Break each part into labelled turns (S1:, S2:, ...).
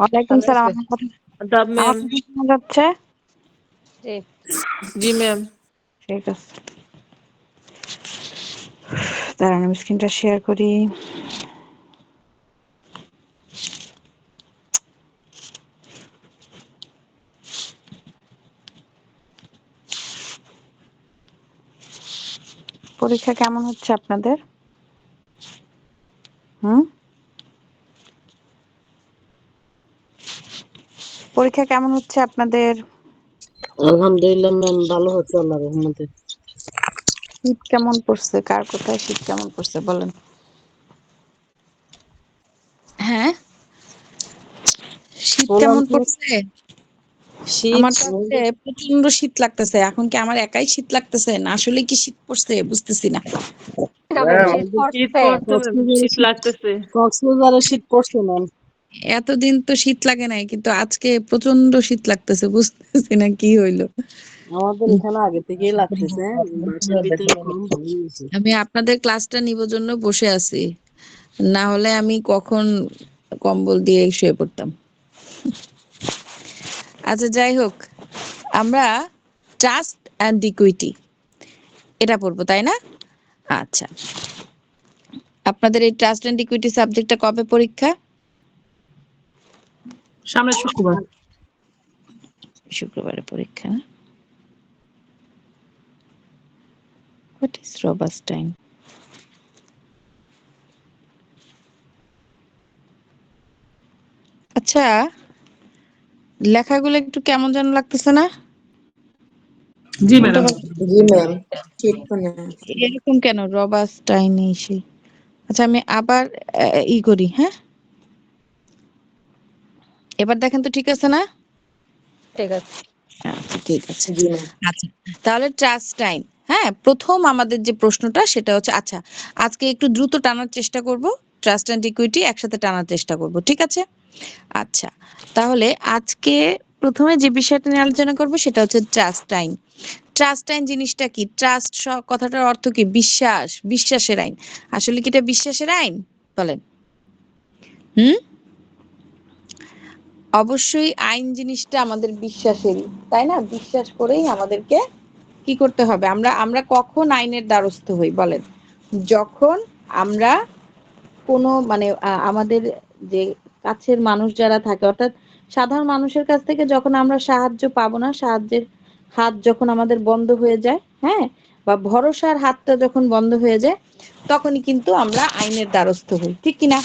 S1: ওয়ালাইকুম
S2: ভালো
S1: সালাম।
S2: আছে?
S1: আমার কথা
S3: আদাব
S1: আমার
S3: ম্যাম।
S1: কথা শোনা যাচ্ছে?
S2: জি।
S3: জি ম্যাম।
S1: ঠিক আছে, দাঁড়ান আমি স্ক্রিনটা শেয়ার করি। পরীক্ষা কেমন হচ্ছে আপনাদের? পরীক্ষা কেমন হচ্ছে আপনাদের?
S3: আলহামদুলিল্লাহ ম্যাম, ভালো হচ্ছে আল্লাহর রহমতে।
S1: শীত কেমন পড়ছে? কার কোথায় শীত কেমন পড়ছে বলেন? হ্যাঁ, শীত
S3: বললাম
S1: কেমন
S3: তো,
S1: পড়ছে?
S3: শীত
S1: আমার কাছে প্রচন্ড শীত লাগতেছে। এখন কি আমার একাই শীত লাগতেছে, না আসলে কি শীত পড়ছে বুঝতেছি না।
S2: শীত
S3: শীত
S2: পড়ছে।
S3: পড়ছে ম্যাম, শীত লাগতেছে। কক্সবাজারে শীত পড়ছে ম্যাম।
S1: এতদিন তো শীত লাগে নাই, কিন্তু আজকে প্রচন্ড শীত লাগতেছে, বুঝতেছি না কি হইলো।
S3: আমাদের এখানে আগে থেকেই লাগতেছে, বাসার ভিতরে কম ভালো হয়েছে।
S1: আমি আপনাদের ক্লাসটা নিব জন্য বসে আছি, না হলে আমি কখন কম্বল দিয়ে শুয়ে পড়তাম। আচ্ছা যাই হোক, আমরা ট্রাস্ট অ্যান্ড ইকুইটি এটা পড়বো, তাই না? আচ্ছা, আপনাদের এই ট্রাস্ট অ্যান্ড ইকুইটি সাবজেক্টটা কবে পরীক্ষা?
S3: সামনের শুক্রবার।
S1: শুক্রবারে পরীক্ষা। হোয়াট ইজ রবাস্টাইন? আচ্ছা, লেখাগুলো একটু কেমন যেন লাগতেছে না?
S3: জি ম্যাডাম।
S4: জি ম্যাম, ঠিক তো না।
S1: এরকম কেন রবাস্টাইন এসে? আচ্ছা আমি আবার ই করি, হ্যাঁ এবার দেখেন তো ঠিক আছে না?
S2: ঠিক আছে।
S1: আচ্ছা ঠিক আছে।
S4: জি ম্যাম।
S1: আচ্ছা তাহলে ট্রাস্ট টাইম, হ্যাঁ প্রথম আমাদের যে প্রশ্নটা সেটা হচ্ছে, আচ্ছা আজকে একটু দ্রুত টানার চেষ্টা করব, ট্রাস্ট অ্যান্ড ইকুইটি একসাথে টানার চেষ্টা করব, ঠিক আছে? আচ্ছা তাহলে আজকে প্রথমে যে বিষয়টা নিয়ে আলোচনা করব সেটা হচ্ছে ট্রাস্ট টাইম। ট্রাস্ট আইন জিনিসটা কি? ট্রাস্ট কথাটার অর্থ কি? বিশ্বাস, বিশ্বাসের আইন। আসলে কি এটা বিশ্বাসের আইন বলেন? হুম, অবশ্যই আইন জিনিসটা আমাদের বিশ্বাসেরই, তাই না? বিশ্বাস করেই আমাদেরকে কি করতে হবে? আমরা আমরা কখন আইনের দ্বারস্থ হই বলেন? যখন আমরা কোনো মানে আমাদের যে কাছের মানুষ যারা থাকে, অর্থাৎ সাধারণ মানুষের কাছ থেকে যখন আমরা সাহায্য পাবো না, সাহায্যের হাত যখন আমাদের বন্ধ হয়ে যায়, হ্যাঁ, বা ভরসার হাতটা যখন বন্ধ হয়ে যায়, তখনই কিন্তু আমরা আইনের দ্বারস্থ হই, ঠিক কিনা?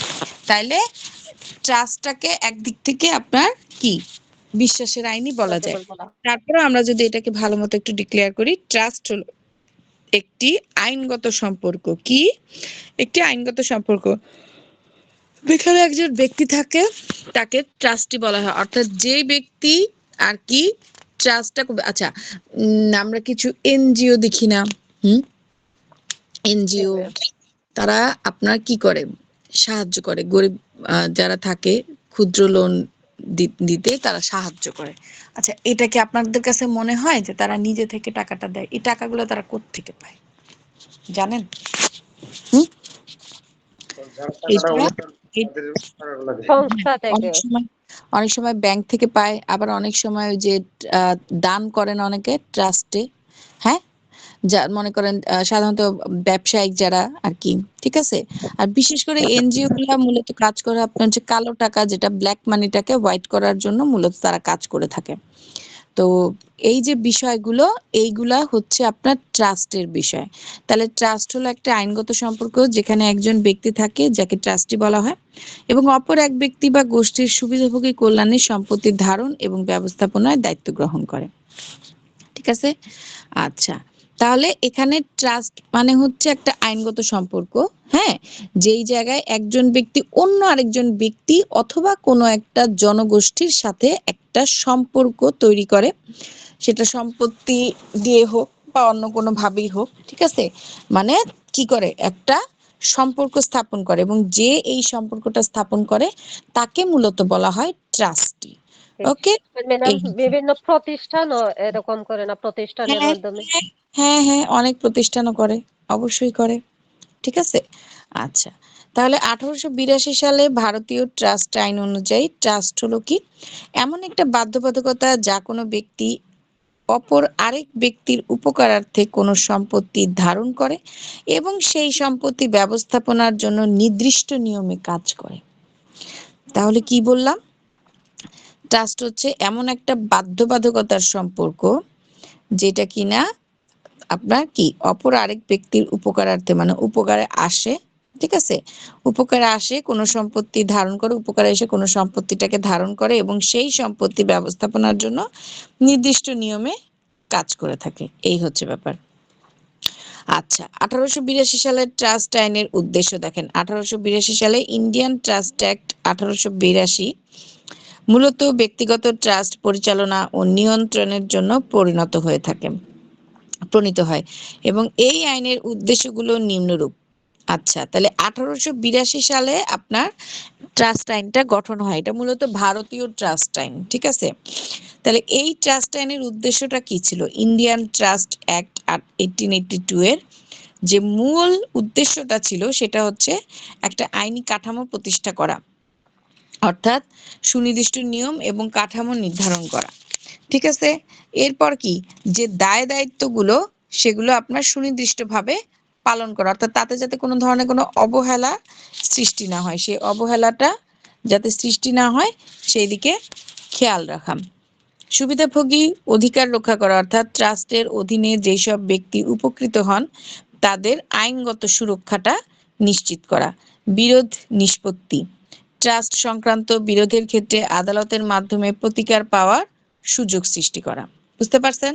S1: তাইলে ট্রাস্টটাকে একদিক থেকে আপনার কি বিশ্বাসের আইনই বলা যায়। তারপরে আমরা যদি এটাকে ভালো মতো একটু ডিক্লেয়ার করি, ট্রাস্ট হলো একটি আইনগত সম্পর্ক। কি? একটি আইনগত সম্পর্ক যেখানে একজন ব্যক্তি থাকে, তাকে ট্রাস্টি বলা হয়। অর্থাৎ যে ব্যক্তি আর কি ট্রাস্টটা, আচ্ছা আমরা কিছু এনজিও দেখি না? হুম, এনজিও তারা আপনার কি করে? সাহায্য করে গরিব যারা থাকে, ক্ষুদ্র লোন দিতে তারা সাহায্য করে। আচ্ছা এটা কি আপনাদের কাছে মনে হয় যে তারা নিজে থেকে টাকাটা দেয়? এই টাকাগুলো তারা কোত্থেকে পায় জানেন? হুম,
S2: সংস্থা থেকে।
S1: অনেক সময় ব্যাংক থেকে পায়, আবার অনেক সময় ওই যে দান করেন অনেকে ট্রাস্টে, হ্যাঁ, যা মনে করেন সাধারণত ব্যবসায়িক যারা আর কি, ঠিক আছে? আর বিশেষ করে এনজিও গুলা মূলত কাজ করে আপনার হচ্ছে কালো টাকা, যেটা ব্ল্যাক মানিটাকে হোয়াইট করার জন্য মূলত তারা কাজ করে থাকে। তো এই যে বিষয়গুলো, এইগুলা হচ্ছে আপনার ট্রাস্টের বিষয়। তাহলে ট্রাস্ট হলো একটা আইনগত সম্পর্ক যেখানে একজন ব্যক্তি থাকে যাকে ট্রাস্টি বলা হয়, এবং অপর এক ব্যক্তি বা গোষ্ঠীর সুবিধাভোগী কল্যাণে সম্পত্তির ধারণ এবং ব্যবস্থাপনায় দায়িত্ব গ্রহণ করে, ঠিক আছে? আচ্ছা তাহলে এখানে ট্রাস্ট মানে হচ্ছে একটা আইনগত সম্পর্ক, হ্যাঁ, যেই জায়গায় একজন ব্যক্তি অন্য আরেকজন ব্যক্তি অথবা কোনো একটা জনগোষ্ঠীর সাথে একটা সম্পর্ক তৈরি করে, সেটা সম্পত্তি দিয়ে হোক বা অন্য কোনো ভাবেই হোক, ঠিক আছে? মানে কি করে? একটা সম্পর্ক স্থাপন করে, এবং যে এই সম্পর্কটা স্থাপন করে তাকে মূলত বলা হয় ট্রাস্টি। ওকে,
S2: ম্যাডাম বিভিন্ন প্রতিষ্ঠানও এরকম করে না? প্রতিষ্ঠানের
S1: হ্যাঁ
S2: মাধ্যমে।
S1: হ্যাঁ হ্যাঁ, অনেক প্রতিষ্ঠানও করে, অবশ্যই করে, ঠিক আছে? আচ্ছা তাহলে 1882 সালে ভারতীয় ট্রাস্ট আইন অনুযায়ী ট্রাস্ট হলো কি এমন একটা বাধ্যবাধকতা যা কোনো ব্যক্তি অপর আরেক ব্যক্তির উপকারার্থে কোনো সম্পত্তি ধারণ করে এবং সেই সম্পত্তি ব্যবস্থাপনার জন্য নির্দিষ্ট নিয়মে কাজ করে। তাহলে কি বললাম? ট্রাস্ট হচ্ছে এমন একটা বাধ্যবাধকতার সম্পর্ক যেটা কিনা আপনার কি অপর আরেক ব্যক্তির উপকারার্থে মানে উপকারে আসে, ঠিক আছে, উপকারে আসে কোনো সম্পত্তি ধারণ করে, উপকারে এসে কোনো সম্পত্তিটাকে ধারণ করে এবং সেই সম্পত্তি ব্যবস্থাপনার জন্য নির্দিষ্ট নিয়মে কাজ করে থাকে। এই হচ্ছে ব্যাপার। আচ্ছা, 1882 সালের ট্রাস্ট আইনের উদ্দেশ্য দেখেন। 1882 সালে ইন্ডিয়ান ট্রাস্ট অ্যাক্ট 1882 মূলত ব্যক্তিগত ট্রাস্ট পরিচালনা ও নিয়ন্ত্রণের জন্য প্রণীত হয় এবং এই আইনের উদ্দেশ্যগুলো নিম্নরূপ। আচ্ছা, তাহলে 1882 সালে আপনার ট্রাস্ট আইনটা গঠন হয়। এটা মূলত ভারতীয় ট্রাস্ট আইন, ঠিক আছে। তাহলে এই ট্রাস্ট আইনের উদ্দেশ্যটা কি ছিল? ইন্ডিয়ান ট্রাস্ট অ্যাক্ট 1882 এর যে মূল উদ্দেশ্যটা ছিল সেটা হচ্ছে একটা আইনি কাঠামো প্রতিষ্ঠা করা, অর্থাৎ সুনির্দিষ্ট নিয়ম এবং কাঠামো নির্ধারণ করা, ঠিক আছে। এরপর কি যে দায় দায়িত্বগুলো সেগুলো আপনার সুনির্দিষ্টভাবে পালন করা, অর্থাৎ তাতে যাতে কোনো ধরনের কোনো অবহেলা সৃষ্টি না হয়, সেই অবহেলাটা যাতে সৃষ্টি না হয় সেই দিকে খেয়াল রাখা। সুবিধাভোগী অধিকার রক্ষা করা, অর্থাৎ ট্রাস্টের অধীনে যেসব ব্যক্তি উপকৃত হন তাদের আইনগত সুরক্ষাটা নিশ্চিত করা। বিরোধ নিষ্পত্তি, ট্রাস্ট সংক্রান্ত বিরোধের ক্ষেত্রে আদালতের মাধ্যমে প্রতিকার পাওয়ার সুযোগ সৃষ্টি করা। বুঝতে পারছেন?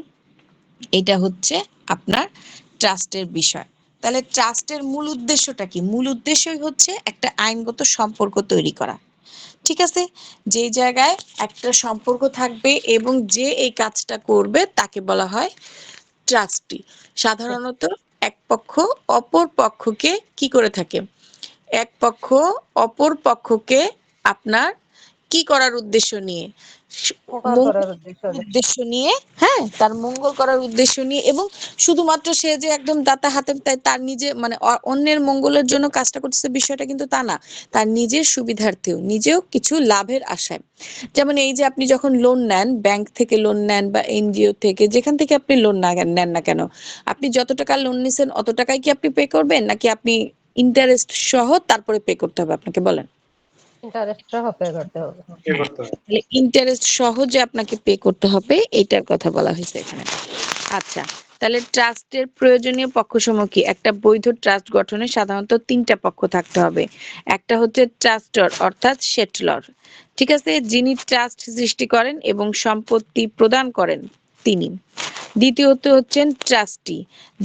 S1: এটা হচ্ছে আপনার ট্রাস্টের বিষয়। তাহলে ট্রাস্টের মূল উদ্দেশ্যটা কি? মূল উদ্দেশ্যই হচ্ছে একটা আইনগত সম্পর্ক তৈরি করা, ঠিক আছে। যে জায়গায় একটা সম্পর্ক থাকবে এবং যে এই কাজটা করবে তাকে বলা হয় ট্রাস্টি। সাধারণত এক পক্ষ অপর পক্ষকে কি করে থাকে? এক পক্ষ অপর পক্ষকে আপনার কি করার উদ্দেশ্য নিয়ে?
S2: উপকার করার উদ্দেশ্য
S1: উদ্দেশ্য নিয়ে, হ্যাঁ, তার মঙ্গল করার উদ্দেশ্য নিয়ে, এবং শুধুমাত্র সে যে একদম দাতা হাতে তার নিজে মানে অন্যের মঙ্গলের জন্য কাজটা করতেছে বিষয়টা কিন্তু তা না, তার নিজের সুবিধার্থেও নিজেও কিছু লাভের আশায়। যেমন এই যে আপনি যখন লোন নেন, ব্যাংক থেকে লোন নেন বা এনজিও থেকে, যেখান থেকে আপনি লোন নেন না কেন, আপনি যত টাকা লোন নিছেন অত টাকাই কি আপনি পে করবেন, নাকি আপনি ইন্টারেস্ট সহ তারপরে পে করতে হবে আপনাকে? বলেন।
S2: ইন্টারেস্ট সহ পে করতে হবে।
S1: তাহলে ইন্টারেস্ট সহ যে আপনাকে পে করতে হবে এটার কথা বলা হয়েছে এখানে। আচ্ছা, তাহলে ট্রাস্টের প্রয়োজনীয় পক্ষসমূহ কি? একটা বৈধ ট্রাস্ট গঠনে সাধারণত 3টা পক্ষ থাকতে হবে। একটা হচ্ছে ট্রাস্টর অর্থাৎ সেটলর, ঠিক আছে, যিনি ট্রাস্ট সৃষ্টি করেন এবং সম্পত্তি প্রদান করেন তিনি। দ্বিতীয়ত হচ্ছেন ট্রাস্টি,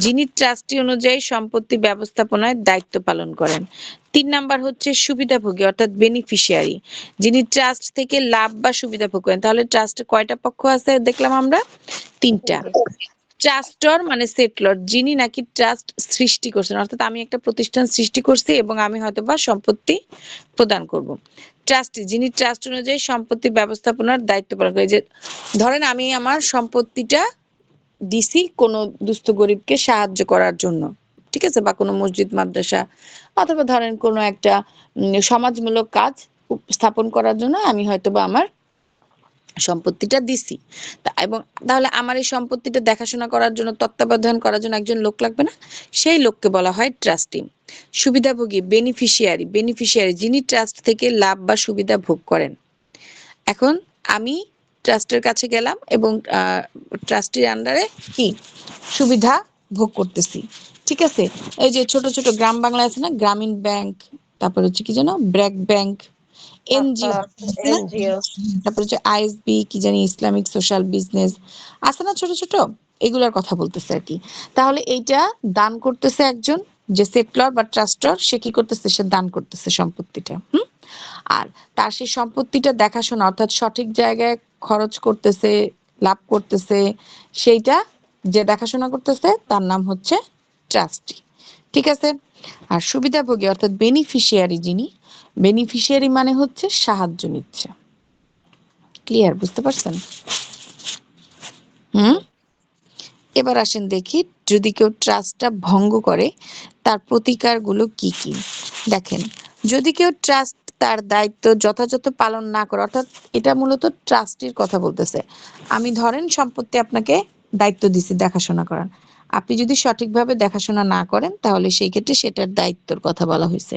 S1: যিনি ট্রাস্টি অনুযায়ী সম্পত্তি ব্যবস্থাপনায় দায়িত্ব পালন করেন। 3 নাম্বার হচ্ছে সুবিধাভোগী অর্থাৎ বেনিফিশিয়ারি, যিনি ট্রাস্ট থেকে লাভ বা সুবিধা ভোগ করেন। তাহলে ট্রাস্টে কয়টা পক্ষ আছে দেখলাম আমরা? 3টা। ট্রাস্টর মানে সেটলর, যিনি নাকি ট্রাস্ট সৃষ্টি করছেন, অর্থাৎ আমি একটা প্রতিষ্ঠান সৃষ্টি করছি এবং আমি হয়তোবা সম্পত্তি প্রদান করব। ট্রাস্টি, যিনি ট্রাস্ট অনুযায়ী সম্পত্তি ব্যবস্থাপনার দায়িত্ব পালন করে। যে ধরেন আমি আমার সম্পত্তিটা দিছি কোনো দুস্থ গরিবকে সাহায্য করার জন্য, ঠিক আছে, বা কোনো মসজিদ মাদ্রাসা অথবা ধরেন কোনো একটা সমাজমূলক কাজ স্থাপন করার জন্য আমি হয়তোবা আমার সম্পত্তিটা দিছি। এবং তাহলে আমার এই সম্পত্তিটা দেখাশোনা করার জন্য, তত্ত্বাবধান করার জন্য একজন লোক লাগবে না? সেই লোককে বলা হয় ট্রাস্টি। সুবিধাভোগী বেনিফিশিয়ারি, যিনি ট্রাস্ট থেকে লাভ বা সুবিধা ভোগ করেন। এখন আমি ট্রাস্টের কাছে গেলাম এবং ট্রাস্টির আন্ডারে কি সুবিধা ভোগ করতেছি, ঠিক আছে। এই যে ছোট ছোট গ্রাম বাংলায় আছে না, গ্রামীণ ব্যাংক, তারপর হচ্ছে কি জানো ব্র্যাক ব্যাংক, এনজিও,
S2: এনজিও,
S1: তারপর হচ্ছে আইএসবি কি জানি, ইসলামিক সোশ্যাল বিজনেস আছে না ছোট ছোট, এগুলোর কথা বলতেছে আর কি। তাহলে এইটা দান করতেছে একজন, যে সেটলর বা ট্রাস্টর, সে কি করতেছে? সে দান করতেছে সম্পত্তিটা। আর তার সেই সম্পত্তিটা দেখাশোনা অর্থাৎ সঠিক জায়গায় খরচ করতেছে, লাভ করতেছে, সেইটা যে দেখাশোনা করতেছে তার নাম হচ্ছে ট্রাস্টি, ঠিক আছে। আর সুবিধাভোগী অর্থাৎ বেনিফিশিয়ারি, যিনি বেনিফিশিয়ারি মানে হচ্ছে সাহায্য নিচ্ছে। ক্লিয়ার? বুঝতে পারছেন? এবার আসেন দেখি, যদি কেউ ট্রাস্টটা ভঙ্গ করে তার প্রতিকারগুলো কি কি। দেখেন, যদি কেউ ট্রাস্ট তার দায়িত্ব যথাযথ পালন না করে, অর্থাৎ এটা মূলত ট্রাস্টির কথা বলতেছে। আমি ধরেন সম্পত্তি আপনাকে দায়িত্ব দিছি দেখাশোনা করার, আপনি যদি সঠিকভাবে দেখাশোনা না করেন তাহলে সেই ক্ষেত্রে সেটার দায়িত্বর কথা বলা হয়েছে।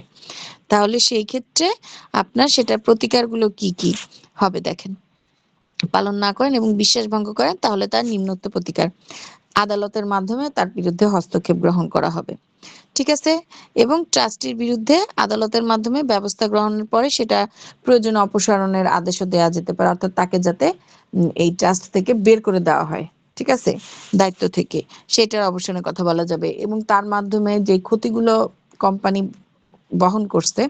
S1: তাহলে সেই ক্ষেত্রে আপনার সেটার প্রতিকারগুলো কি কি হবে দেখেন। পালন না করেন এবং বিশ্বাস ভঙ্গ করেন তাহলে তার নিম্নোক্ত প্রতিকার আদালতের মাধ্যমে তার বিরুদ্ধে হস্তক্ষেপ গ্রহণ করা হবে। ঠিক আছে? এবং ট্রাস্টির বিরুদ্ধে আদালতের মাধ্যমে ব্যবস্থা গ্রহণের পরে সেটা প্রয়োজনে অপসারণের আদেশও দেওয়া যেতে পারে, অর্থাৎ তাকে যাতে এই ট্রাস্ট থেকে বের করে দেওয়া হয়, ঠিক আছে, দায়িত্ব থেকে, সেটার অবসানের কথা বলা যাবে। এবং তার মাধ্যমে যে ক্ষতিগুলো কোম্পানি বহন করছে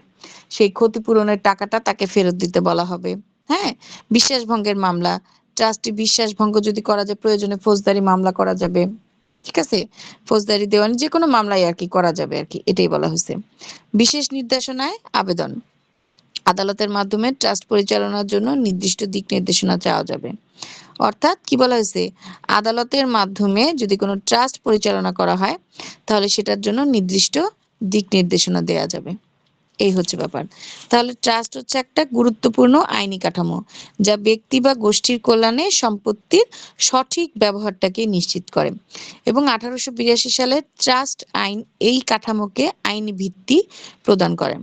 S1: সেই ক্ষতিপূরণের টাকাটা তাকে ফেরত দিতে বলা হবে। হ্যাঁ, বিশ্বাস ভঙ্গের মামলা, ট্রাস্টি বিশ্বাস ভঙ্গ যদি করা যায় প্রয়োজনে ফৌজদারি মামলা করা যাবে। ঠিক আছে, ফৌজদারি দেওয়ানি যে কোনো মামলায় আর কি করা যাবে আর কি, এটাই বলা হয়েছে। বিশেষ নির্দেশনায় আবেদন, আদালতের মাধ্যমে ট্রাস্ট পরিচালনার জন্য নির্দিষ্ট দিক নির্দেশনা চাওয়া যাবে। অর্থাৎ কি বলা হয়েছে, আদালতের মাধ্যমে যদি কোনো ট্রাস্ট পরিচালনা করা হয় তাহলে সেটার জন্য নির্দিষ্ট দিক নির্দেশনা দেওয়া যাবে। এই হচ্ছে ব্যাপার। তাহলে ট্রাস্ট হচ্ছে একটা গুরুত্বপূর্ণ আইনি কাঠামো যা ব্যক্তি বা গোষ্ঠীর কল্যাণে সম্পত্তির সঠিক ব্যবহারটাকে নিশ্চিত করে। এবং 1882 সালে ট্রাস্ট আইন এই কাঠামোকে আইনি ভিত্তি প্রদান করে।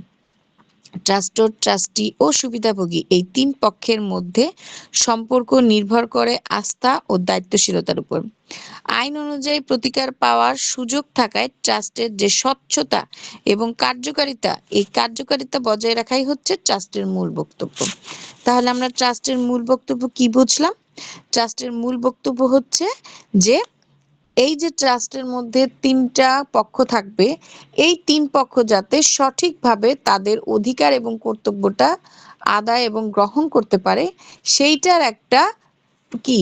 S1: ট্রাস্টর, ট্রাস্টি ও সুবিধাভোগী এই তিন পক্ষের মধ্যে সম্পর্ক নির্ভর করে আস্থা ও দায়িত্বশীলতার উপর। আইন অনুযায়ী প্রতিকার পাওয়ার সুযোগ থাকায় ট্রাস্টের যে স্বচ্ছতা এবং কার্যকারিতা, এই কার্যকারিতা বজায় রাখাই হচ্ছে ট্রাস্টের মূল বক্তব্য। তাহলে আমরা ট্রাস্টের মূল বক্তব্য কি বুঝলাম? ট্রাস্টের মূল বক্তব্য হচ্ছে যে এই যে ট্রাস্টের মধ্যে তিনটা পক্ষ থাকবে, এই তিন পক্ষ যাতে সঠিকভাবে তাদের অধিকার এবং কর্তব্যটা আদায় এবং গ্রহণ করতে পারে, সেইটার একটা কি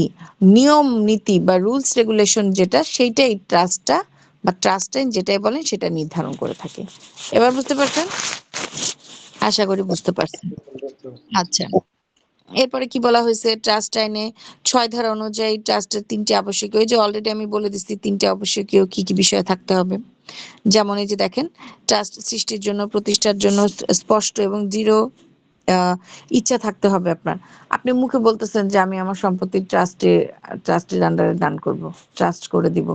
S1: নিয়ম নীতি বা রুলস রেগুলেশন যেটা, সেইটাই ট্রাস্টটা বা ট্রাস্ট আইন যেটাই বলেন সেটা নির্ধারণ করে থাকে। এবার বুঝতে পারছেন? আশা করি বুঝতে পারছেন। আচ্ছা, এরপরে কি বলা হয়েছে ট্রাস্ট আইনে 6 ধারা অনুযায়ী ট্রাস্টের 3টি আবশ্যকীয়, এই যে অলরেডি আমি বলে দিচ্ছি 3টি আবশ্যকীয় কি কি বিষয় থাকতে হবে। যেমন এই যে দেখেন, ট্রাস্ট সৃষ্টির জন্য প্রতিষ্ঠার জন্য স্পষ্ট এবং দৃঢ় ইচ্ছা থাকতে হবে আপনার। আপনি মুখে বলতেছেন যে আমি আমার সম্পত্তি ট্রাস্টের আন্ডারে দান করব, ট্রাস্ট করে দিব,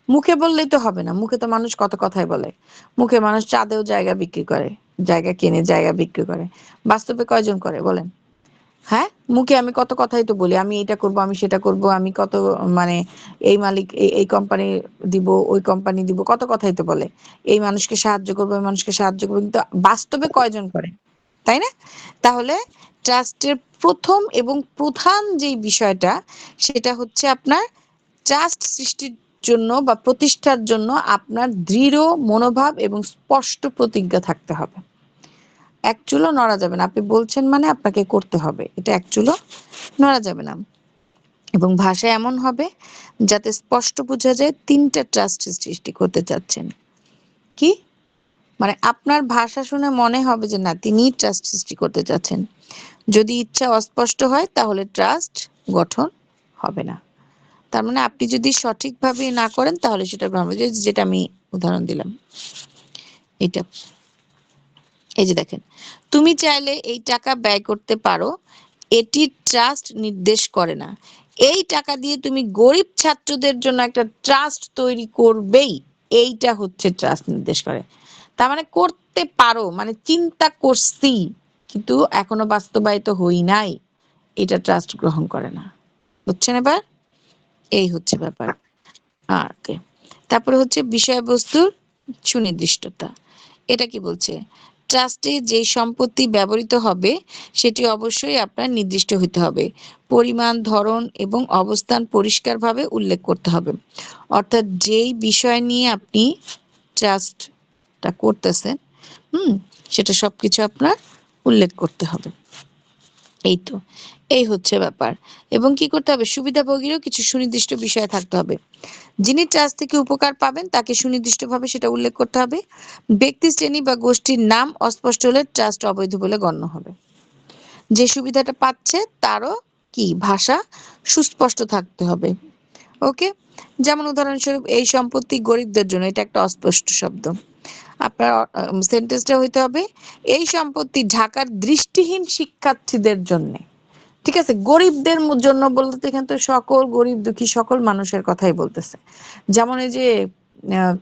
S1: মুখে বললেই তো হবে না। মুখে তো মানুষ কত কথাই বলে, মুখে মানুষ চাঁদেও জায়গা বিক্রি করে, জায়গা কিনে জায়গা বিক্রি করে, বাস্তবে কয়জন করে বলেন? হ্যাঁ, মুখে আমি কত কথাই তো বলি, আমি এটা করব, আমি সেটা করব, আমি কত মানে এই মালিক এই কোম্পানি দিব, ওই কোম্পানি দিব, কত কথাই তো বলে, এই মানুষকে সাহায্য করবো, ওই মানুষকে সাহায্য করবো, কিন্তু বাস্তবে কয়জন করে, তাই না? তাহলে ট্রাস্টের প্রথম এবং প্রধান যে বিষয়টা সেটা হচ্ছে আপনার ট্রাস্ট সৃষ্টির জন্য বা প্রতিষ্ঠার জন্য আপনার দৃঢ় মনোভাব এবং স্পষ্ট প্রতিজ্ঞা থাকতে হবে। এক চুলও নড়া যাবে না, আপনি বলছেন মানে আপনাকে করতে হবে, এটা এক চুলও নড়া যাবে না। এবং ভাষা এমন হবে যাতে স্পষ্ট বোঝা যায় 3টা ট্রাস্ট সৃষ্টি করতে চাচ্ছেন। কি মানে আপনার ভাষা শুনে মনে হবে যে না, তিনি ট্রাস্ট সৃষ্টি করতে চাচ্ছেন। যদি ইচ্ছা অস্পষ্ট হয় তাহলে ট্রাস্ট গঠন হবে না। তার মানে আপনি যদি সঠিকভাবে না করেন তাহলে সেটা গ্রহণ হবে। যেটা আমি উদাহরণ দিলাম এটা, এই যে দেখেন, তুমি চাইলে এই টাকা ব্যয় করতে পারো, এটি ট্রাস্ট নির্দেশ করে না। এই টাকা দিয়ে তুমি গরিব ছাত্রদের জন্য একটা ট্রাস্ট তৈরি করবেই, এইটা হচ্ছে ট্রাস্ট নির্দেশ করে। তার মানে করতে পারো মানে চিন্তা করছি কিন্তু এখনো বাস্তবায়িত হই নাই, এটা ট্রাস্ট গ্রহণ করে না। বুঝছেন এবার? এই হচ্ছে ব্যাপার। ওকে, তারপরে হচ্ছে বিষয়বস্তুর সুনির্দিষ্টতা। এটা কি বলছে? ট্রাস্টে যে সম্পত্তি ব্যবহৃত হবে সেটি অবশ্যই আপনার নির্দিষ্ট হতে হবে। পরিমাণ, ধরন এবং অবস্থান পরিষ্কারভাবে উল্লেখ করতে হবে। অর্থাৎ যেই বিষয় নিয়ে আপনি ট্রাস্টটা করতেছেন, সেটা সবকিছু আপনার উল্লেখ করতে হবে। এই তো, এই হচ্ছে ব্যাপার। এবং কি করতে হবে, সুবিধাভোগীরও কিছু সুনির্দিষ্ট বিষয় থাকতে হবে। যিনি ট্রাস্ট থেকে উপকার পাবেন তাকে সুনির্দিষ্টভাবে সেটা উল্লেখ করতে হবে। ব্যক্তি, শ্রেণী বা গোষ্ঠীর নাম অস্পষ্ট হলে ট্রাস্ট অবৈধ বলে গণ্য হবে। যে সুবিধাটা পাচ্ছে তারও কি ভাষা সুস্পষ্ট থাকতে হবে। ওকে, যেমন উদাহরণস্বরূপ এই সম্পত্তি গরিবদের জন্য, এটা একটা অস্পষ্ট শব্দ। আপনার সেন্টেন্সটা হইতে হবে এই সম্পত্তি ঢাকার দৃষ্টিহীন শিক্ষার্থীদের জন্য। ঠিক আছে, গরিবদের জন্য বলতে এখানে তো সকল গরিব দুঃখী সকল মানুষের কথাই বলতেছে। যেমন এই যে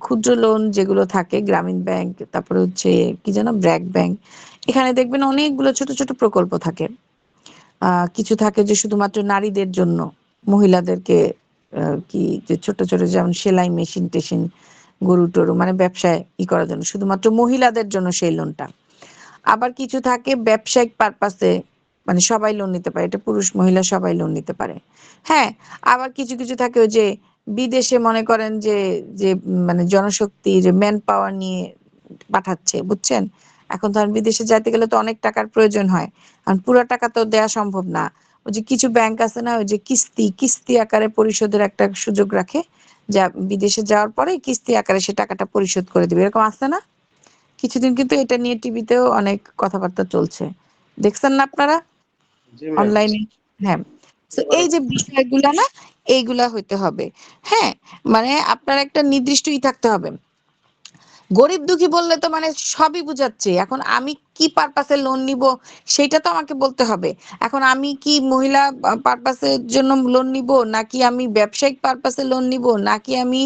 S1: ক্ষুদ্র লোন যেগুলো থাকে গ্রামীণ ব্যাংক, তারপরে হচ্ছে কি যেন ব্র্যাক ব্যাংক, এখানে দেখবেন অনেকগুলো ছোট ছোট প্রকল্প থাকে। কিছু থাকে যে শুধুমাত্র নারীদের জন্য, মহিলাদেরকে কি যে ছোট ছোট যেমন সেলাই মেশিন টেশিন, গরু টরু মানে ব্যবসায় করার জন্য শুধুমাত্র মহিলাদের জন্য সেই লোনটা। আবার কিছু থাকে ব্যবসায়িক পারপাসে, মানে সবাই লোন নিতে পারে, এটা পুরুষ মহিলা সবাই লোন নিতে পারে। হ্যাঁ, আবার কিছু কিছু থাকে ওই যে বিদেশে মনে করেন যে যে মানে জনশক্তি যে ম্যান পাওয়ার নিয়ে পাঠাচ্ছে, বুঝছেন? এখন ধরেন বিদেশে যাইতে গেলে তো অনেক টাকার প্রয়োজন হয়, আর পুরো টাকা তো দেওয়া সম্ভব না। ওই যে কিছু ব্যাংক আছে না, ওই যে কিস্তি কিস্তি আকারে পরিশোধের একটা সুযোগ রাখে, যা বিদেশে যাওয়ার পরে কিস্তি আকারে সে টাকাটা পরিশোধ করে দিবে, এরকম আছে না? কিছুদিন কিন্তু এটা নিয়ে টিভিতেও অনেক কথাবার্তা চলছে, দেখছেন না আপনারা অনলাইনে? হ্যাঁ, তো এই যে বিষয়গুলা না, এইগুলা হইতে হবে। হ্যাঁ, মানে আপনার একটা নির্দিষ্ট থাকতে হবে। গরিব দুঃখী বললে তো মানে সবই বুঝাচ্ছে। এখন আমি কি পারপাসে লোন নিব সেটা তো আমাকে বলতে হবে। এখন আমি কি মহিলা পারপাসের জন্য লোন নিব, নাকি আমি ব্যবসায়িক পারপাসে লোন নিব, নাকি আমি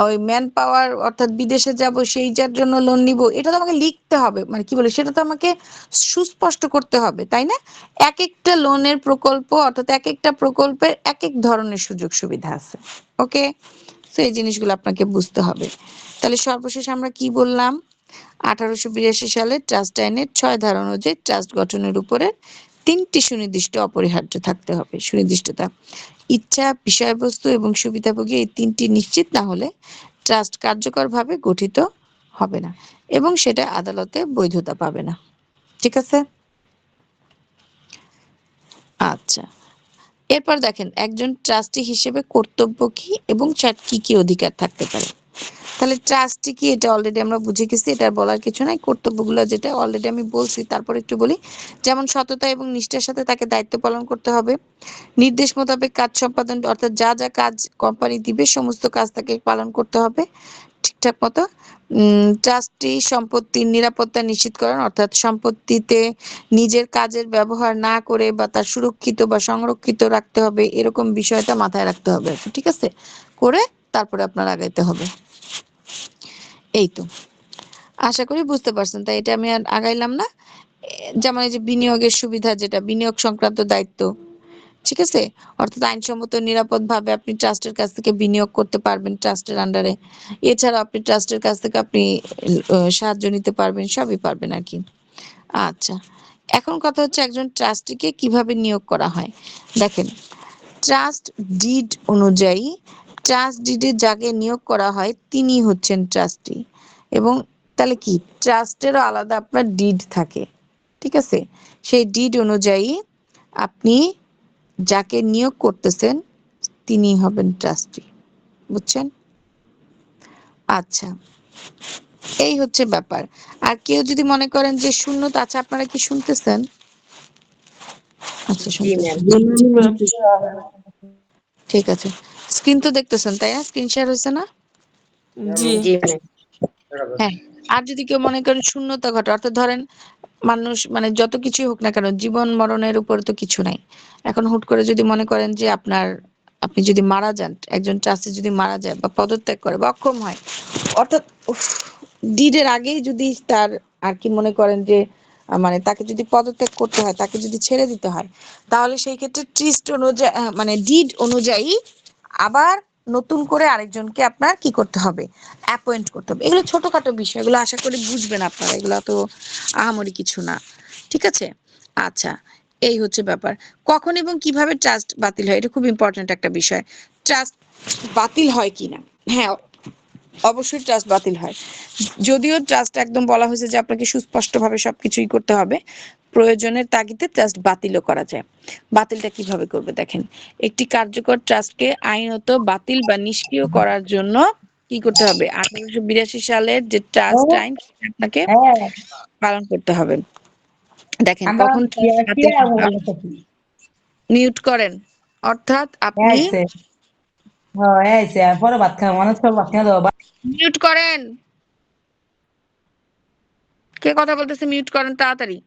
S1: ওই ম্যান পাওয়ার অর্থাৎ বিদেশে যাব সেইটার জন্য লোন নিব, এটা তো আমাকে লিখতে হবে, মানে কি বলে সেটা তো আমাকে সুস্পষ্ট করতে হবে, তাই না? এক একটা লোনের প্রকল্প অর্থাৎ এক একটা প্রকল্পের এক এক ধরনের সুযোগ সুবিধা আছে। ওকে, তো এই জিনিসগুলো আপনাকে বুঝতে হবে। তাহলে সর্বশেষ আমরা কি বললাম? 1882 সালে ট্রাস্ট আইনের 6 ধারা অনুযায়ী ট্রাস্ট গঠনের উপরে 3টি সুনির্দিষ্ট অপরিহার্য থাকতে হবে সুনির্দিষ্টতা। ইচ্ছা, বিষয়বস্তু এবং সুবিধাভোগী এই 3টি নিশ্চিত না হলে ট্রাস্ট কার্যকরভাবে গঠিত হবে না এবং সেটা আদালতে বৈধতা পাবে না। ঠিক আছে? আচ্ছা, এরপর দেখেন একজন ট্রাস্টি হিসেবে কর্তব্য কি এবং কি কি অধিকার থাকতে পারে। তাহলে ট্রাস্টি কি এটা অলরেডি আমরা বুঝে গেছি, এটা বলার কিছু নাই। কর্তব্যগুলো যেটা অলরেডি আমি বলছি, তারপর একটু বলি। যেমন সততা এবং নিষ্ঠার সাথে তাকে দায়িত্ব পালন করতে হবে, নির্দেশ মোতাবেক কাজ সম্পাদন অর্থাৎ যা যা কাজ কোম্পানি দিবে সমস্ত কাজ তাকে পালন করতে হবে ঠিকঠাক মতো। ট্রাস্টি সম্পত্তির নিরাপত্তা নিশ্চিতকরণ অর্থাৎ সম্পত্তিতে নিজের কাজের ব্যবহার না করে বা তার সুরক্ষিত বা সংরক্ষিত রাখতে হবে, এরকম বিষয়টা মাথায় রাখতে হবে। ঠিক আছে, করে তারপরে আপনার আগাইতে হবে। এই তো, আশা করি বুঝতে পারছেন, তাই এটা আমি আর আগাইলাম না। যেমন এই যে বিনিয়োগের সুবিধা, যেটা বিনিয়োগ সংক্রান্ত দায়িত্ব, ঠিক আছে, অর্থাৎ আইনসম্মত নিরাপদ ভাবে আপনি ট্রাস্টের কাছ থেকে বিনিয়োগ করতে পারবেন ট্রাস্টের আন্ডারে। এছাড়া আপনি ট্রাস্টের কাছ থেকে আপনি সাহায্য নিতে পারবেন, সবই পারবেন আর কি। আচ্ছা, এখন কথা হচ্ছে একজন ট্রাস্টিকে কিভাবে নিয়োগ করা হয়। দেখেন, ট্রাস্ট ডিড অনুযায়ী ট্রাস্ট ডিডে যাকে নিয়োগ করা হয় তিনি হচ্ছেন ট্রাস্টি। এবং তাহলে কি ট্রাস্টেরও আলাদা আপনার ডিড থাকে, ঠিক আছে? সেই ডিড অনুযায়ী আপনি যাকে নিয়োগ করতেছেন তিনি হবেন ট্রাস্টি, বুঝছেন? আচ্ছা, এই হচ্ছে ব্যাপার। আর কেউ যদি মনে করেন যে শূন্যতা, আচ্ছা আপনারা কি শুনতেছেন? আচ্ছা,
S4: জি ম্যাম।
S1: শুনতেছেন, ঠিক আছে। স্ক্রিন তো দেখতেছেন তাই না? স্ক্রিন শেয়ার হয়েছে না?
S5: জি
S4: জি ম্যাম।
S1: হ্যাঁ, আর যদি কেউ মনে করেন শূন্যতা ঘটে, অর্থাৎ ধরেন মানুষ মানে যত কিছুই হোক না কেন জীবন মরণের উপরে তো কিছু নাই। এখন হুট করে যদি মনে করেন যে আপনি যদি মারা যান, একজন ট্রাস্টি যদি মারা যায় বা পদত্যাগ করে বা অক্ষম হয়, অর্থাৎ ডিডের আগেই যদি তার আর কি মনে করেন যে মানে তাকে যদি পদত্যাগ করতে হয়, তাকে যদি ছেড়ে দিতে হয়, তাহলে সেই ক্ষেত্রে ট্রিস্ট অনুযায়ী মানে ডিড অনুযায়ী আবার নতুন করে আরেকজনকে আপনার কি করতে হবে, অ্যাপয়েন্ট করতে হবে। এগুলো ছোটখাটো বিষয়, এগুলো আশা করি বুঝবেন আপনারা, এগুলো তো আহামরি কিছু না। ঠিক আছে? আচ্ছা, এই হচ্ছে ব্যাপার। কখন এবং কিভাবে ট্রাস্ট বাতিল হয়, এটা খুব ইম্পর্ট্যান্ট একটা বিষয়। ট্রাস্ট বাতিল হয় কিনা? হ্যাঁ, অবশ্যই ট্রাস্ট বাতিল হয়। যদিও ট্রাস্ট একদম বলা হয়েছে যে আপনাকে সুস্পষ্টভাবে সবকিছুই করতে হবে, প্রয়োজনের তাগিদে ট্রাস্ট বাতিলও করা যায়। বাতিলটা কিভাবে করবে দেখেন, একটি কার্যকর ট্রাস্টকে আইনত বাতিল বা নিষ্ক্রিয় করার জন্য কি করতে হবে? 1882 সালের যে ট্রাস্ট আইন আপনাকে পালন করতে হবে। দেখেন কখন ট্রাস্ট বাতিল মিউট করেন, অর্থাৎ আপনি মিউট করেন। কে কথা বলতেছে মিউট করেন তাড়াতাড়ি।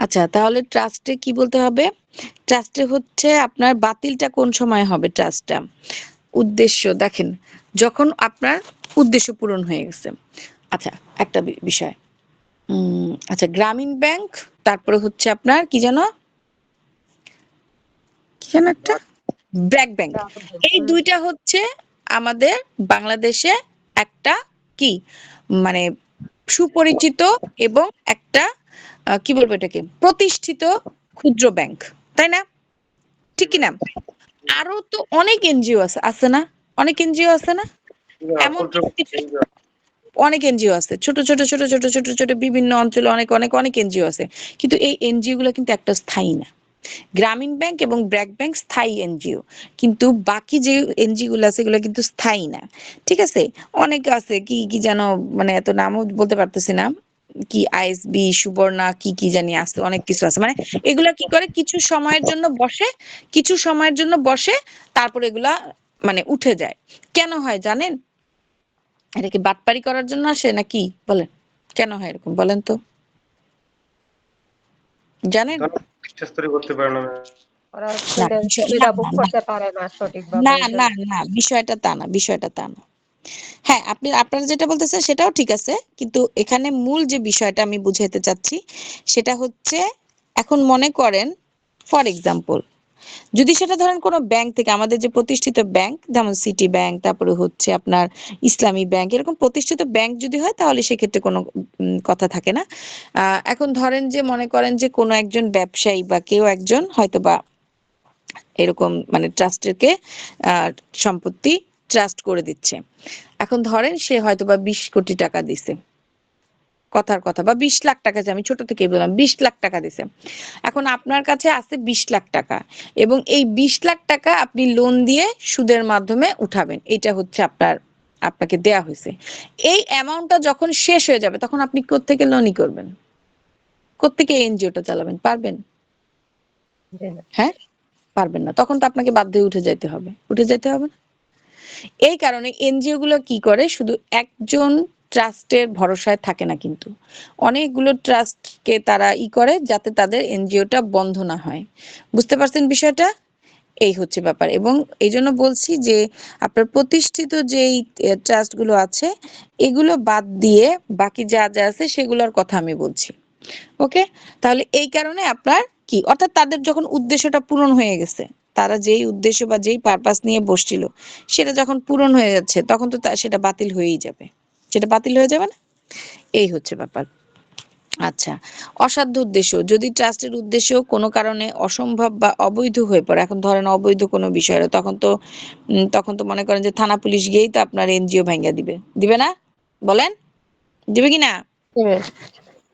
S1: আচ্ছা, তাহলে ট্রাস্টে কি বলতে হবে? ট্রাস্টে হচ্ছে আপনার বাতিলটা কোন সময় হবে? ট্রাস্টটা উদ্দেশ্য দেখেন, যখন আপনার উদ্দেশ্য পূরণ হয়ে গেছে। আচ্ছা, একটা বিষয়, আচ্ছা, গ্রামীণ ব্যাংক, তারপরে হচ্ছে আপনার কি যেন একটা ব্র্যাক ব্যাংক, এই দুইটা হচ্ছে আমাদের বাংলাদেশে একটা কি মানে সুপরিচিত এবং একটা কি বলবো এটাকে, প্রতিষ্ঠিত ক্ষুদ্র ব্যাংক, তাই না? ঠিক কি না? আরো তো অনেক এনজিও আছে, আছে না? অনেক এনজিও আছে না? এমন কিছু অনেক এনজিও আছে, ছোট ছোট ছোট ছোট ছোট ছোট বিভিন্ন অঞ্চলে অনেক অনেক অনেক এনজিও আছে, কিন্তু এই এনজিও গুলো কিন্তু একটা স্থায়ী না। গ্রামীণ ব্যাংক এবং ব্র্যাক ব্যাংক স্থায়ী এনজিও, কিন্তু বাকি যে এনজিও গুলো আছে এগুলো কিন্তু স্থায়ী না। ঠিক আছে? অনেক আছে, কি কি যেন, মানে এত নামও বলতে পারতেছি না, কি আইএসবি, সুবর্ণা, কি কি জানি আছে, অনেক কিছু আছে। মানে এগুলা কি করে, কিছু সময়ের জন্য বসে, কিছু সময়ের জন্য বসে, তারপর এগুলা মানে উঠে যায়। কেন হয় জানেন? এটা কি বাটপারি করার জন্য আসে নাকি? বলেন, কেন হয় এরকম, বলেন তো, জানেন?
S5: বিশ্বাস তৈরি করতে পারে না।
S2: ওরা
S1: না
S2: সুবিধা ভোগ করতে পারে না সঠিকভাবে,
S1: না
S2: এই
S1: না
S2: জন্য।
S1: না, বিষয়টা তা না, বিষয়টা তা না। হ্যাঁ, আপনারা যেটা বলতেছেন সেটাও ঠিক আছে, কিন্তু এখানে মূল যে বিষয়টা আমি বুঝাইতে চাচ্ছি সেটা হচ্ছে, এখন মনে করেন ফর এক্সাম্পল, যদি সেটা ধরেন কোনো ব্যাংক থেকে, আমাদের যে প্রতিষ্ঠিত ব্যাংক, যেমন সিটি ব্যাংক, তারপরে হচ্ছে আপনার ইসলামী ব্যাংক, এরকম প্রতিষ্ঠিত ব্যাংক যদি হয় তাহলে সেক্ষেত্রে কোনো কথা থাকে না। এখন ধরেন যে মনে করেন যে কোনো একজন ব্যবসায়ী বা কেউ একজন হয়তো বা এরকম মানে ট্রাস্টেরকে সম্পত্তি ট্রাস্ট করে দিচ্ছে। এখন ধরেন সে হয়তো বা 20 কোটি টাকা দিছে, কথার কথা, বা 20 লাখ টাকা, যে আমি ছোট থেকেই বললাম 20 লাখ টাকা দিছে। এখন আপনার কাছে আছে 20 লাখ টাকা, এবং এই 20 লাখ টাকা আপনি লোন দিয়ে সুদের মাধ্যমে উঠাবেন, এটা হচ্ছে আপনাকে দেয়া হয়েছে। এই অ্যামাউন্টটা যখন শেষ হয়ে যাবে তখন আপনি কোত্থেকে লোনই করবেন, কোত্থেকে এনজিওটা চালাবেন, পারবেন?
S2: জি না।
S1: হ্যাঁ, পারবেন না, তখন তো আপনাকে বাধ্য হয়ে উঠে যাইতে হবে, উঠে যেতে হবে না? এই কারণে এনজিও গুলো কি করে, শুধু একজন ট্রাস্টের ভরসায় থাকে না, কিন্তু অনেকগুলো ট্রাস্টকে তারা করে যাতে তাদের এনজিওটা বন্ধ না হয়। বুঝতে পারছেন বিষয়টা? এই হচ্ছে ব্যাপার। এবং এই জন্য বলছি যে আপনার প্রতিষ্ঠিত যেই ট্রাস্ট গুলো আছে এগুলো বাদ দিয়ে বাকি যা যা আছে সেগুলোর কথা আমি বলছি। ওকে, তাহলে এই কারণে আপনার কি, অর্থাৎ তাদের যখন উদ্দেশ্যটা পূরণ হয়ে গেছে, তারা যেই উদ্দেশ্য বা যেই পারপাস নিয়ে বসছিল সেটা যখন পূরণ হয়ে যাচ্ছে তখন তো সেটা বাতিল হয়েই যাবে, সেটা বাতিল হয়ে যাবে না? এই হচ্ছে ব্যাপার। আচ্ছা, অসাধ্য উদ্দেশ্য, যদি ট্রাস্টের উদ্দেশ্য কোনো কারণে অসম্ভব বা অবৈধ হয়ে পড়ে, এখন ধরেন অবৈধ কোনো বিষয়, তখন তো মনে করেন যে থানা পুলিশ গিয়েই তো আপনার এনজিও ভাঙ্গা দিবে, দিবে না? বলেন, দিবে কি না?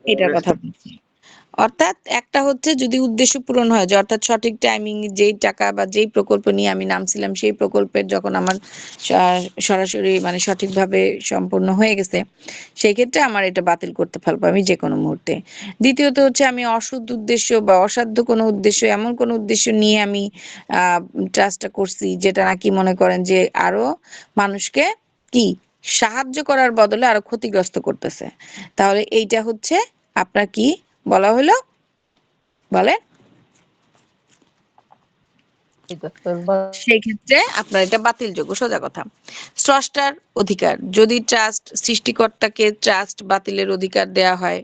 S1: এটার কথা বলছি। অর্থাৎ একটা হচ্ছে যদি উদ্দেশ্য পূরণ হয়, যে অর্থাৎ সঠিক টাইমিং, যেই টাকা বা যেই প্রকল্প নিয়ে আমি নামছিলাম সেই প্রকল্পের যখন আমার সরাসরি মানে সঠিকভাবে সম্পূর্ণ হয়ে গেছে, সেই ক্ষেত্রে আমার এটা বাতিল করতে পারবো আমি যে কোনো মুহূর্তে। দ্বিতীয়ত হচ্ছে আমি অসৎ উদ্দেশ্য বা অসাধ্য কোনো উদ্দেশ্য, এমন কোনো উদ্দেশ্য নিয়ে আমি ট্রাস্টটা করছি যেটা নাকি মনে করেন যে আরো মানুষকে কি সাহায্য করার বদলে আরো ক্ষতিগ্রস্ত করতেছে, তাহলে এইটা হচ্ছে আপনার কি বলা হলো, বলে? সেই ক্ষেত্রে আপনার এটা বাতিলযোগ্য, সোজা কথা। স্রষ্টার অধিকার, যদি ট্রাস্ট সৃষ্টিকর্তাকে ট্রাস্ট বাতিলের অধিকার দেয়া হয়,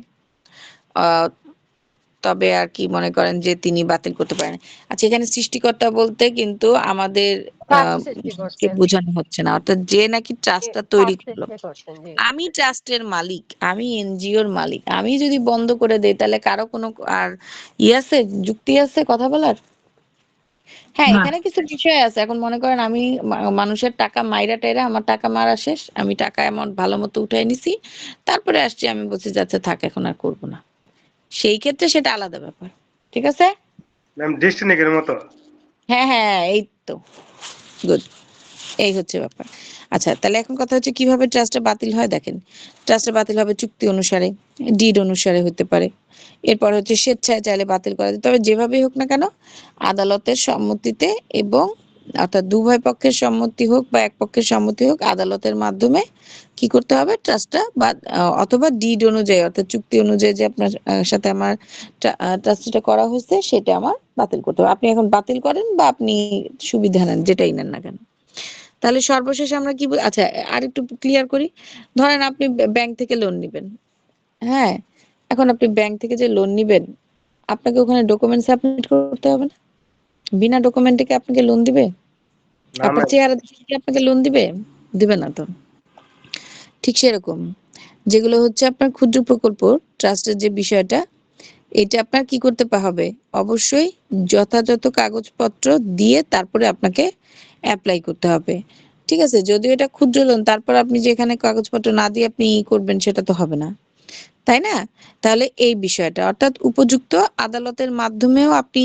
S1: তবে আর কি মনে করেন যে তিনি বাতিল করতে পারেন। আচ্ছা, এখানে সৃষ্টিকর্তা বলতে কিন্তু আমাদের কে বোঝানো হচ্ছে না, অর্থাৎ যে নাকি ট্রাস্টটা তৈরি করলো। আমি ট্রাস্টের মালিক, আমি এনজিওর মালিক, আমি যদি বন্ধ করে দেই তাহলে কারো কোনো আর আছে, যুক্তি আছে কথা বলার? হ্যাঁ, এখানে কিছু বিষয় আছে। এখন মনে করেন আমি মানুষের টাকা মাইরা টাইরা, আমার টাকা মারা শেষ, আমি টাকা অ্যামাউন্ট ভালো মতো উঠাই নিছি, তারপরে আসছি, আমি বলছি যাচ্ছে থাক এখন আর করবো না, সেই ক্ষেত্রে সেটা আলাদা ব্যাপার। ঠিক আছে?
S5: ম্যাম ডেস্টিনিকের মতো।
S1: হ্যাঁ হ্যাঁ, এই তো, গুড, এই হচ্ছে ব্যাপার। আচ্ছা, তাহলে এখন কথা হচ্ছে কিভাবে ট্রাস্টটা বাতিল হয়। দেখেন, ট্রাস্টটা বাতিল হবে চুক্তি অনুসারে, ডিড অনুসারে হতে পারে। এরপর হচ্ছে স্বেচ্ছায় চাইলে বাতিল করা যায়, তবে যেভাবেই হোক না কেন আদালতের সম্মতিতে এবং অর্থাৎ দুভয় পক্ষের সম্মতি হোক বা এক পক্ষের সম্মতি হোক, আদালতের মাধ্যমে কি করতে হবে, ট্রাস্টটা বা অথবা ডিড অনুযায়ী অর্থাৎ চুক্তি অনুযায়ী যে আপনার সাথে আমার ট্রাস্টটা করা হয়েছে সেটা আমার বাতিল করতে হবে। আপনি এখন বাতিল করেন বা আপনি সুবিধা নেন, যেটাই নেন না কেন। তাহলে সর্বশেষে আমরা কি আচ্ছা আরেকটু ক্লিয়ার করি। ধরেন আপনি ব্যাংক থেকে লোন নিবেন, হ্যাঁ, এখন আপনি ব্যাংক থেকে যে লোন নিবেন আপনাকে ওখানে ডকুমেন্ট সাবমিট করতে হবে না? বিনা ডকুমেন্টে কি আপনাকে লোন দিবে?
S5: না
S1: আপনার
S5: ম্যাম।
S1: চেহারা দেখে কি আপনাকে লোন দিবে? দিবে না তো। ঠিক সেরকম যেগুলো হচ্ছে আপনার ক্ষুদ্র প্রকল্প ট্রাস্টের যে বিষয়টা, এটা আপনার কি করতে হবে, অবশ্যই যথাযথ কাগজপত্র দিয়ে তারপরে আপনাকে অ্যাপ্লাই করতে হবে। ঠিক আছে, যদিও এটা ক্ষুদ্র লোন, তারপর আপনি যেখানে কাগজপত্র না দিয়ে আপনি করবেন সেটা তো হবে না, তাই না? তাহলে এই বিষয়টা অর্থাৎ উপযুক্ত আদালতের মাধ্যমেও আপনি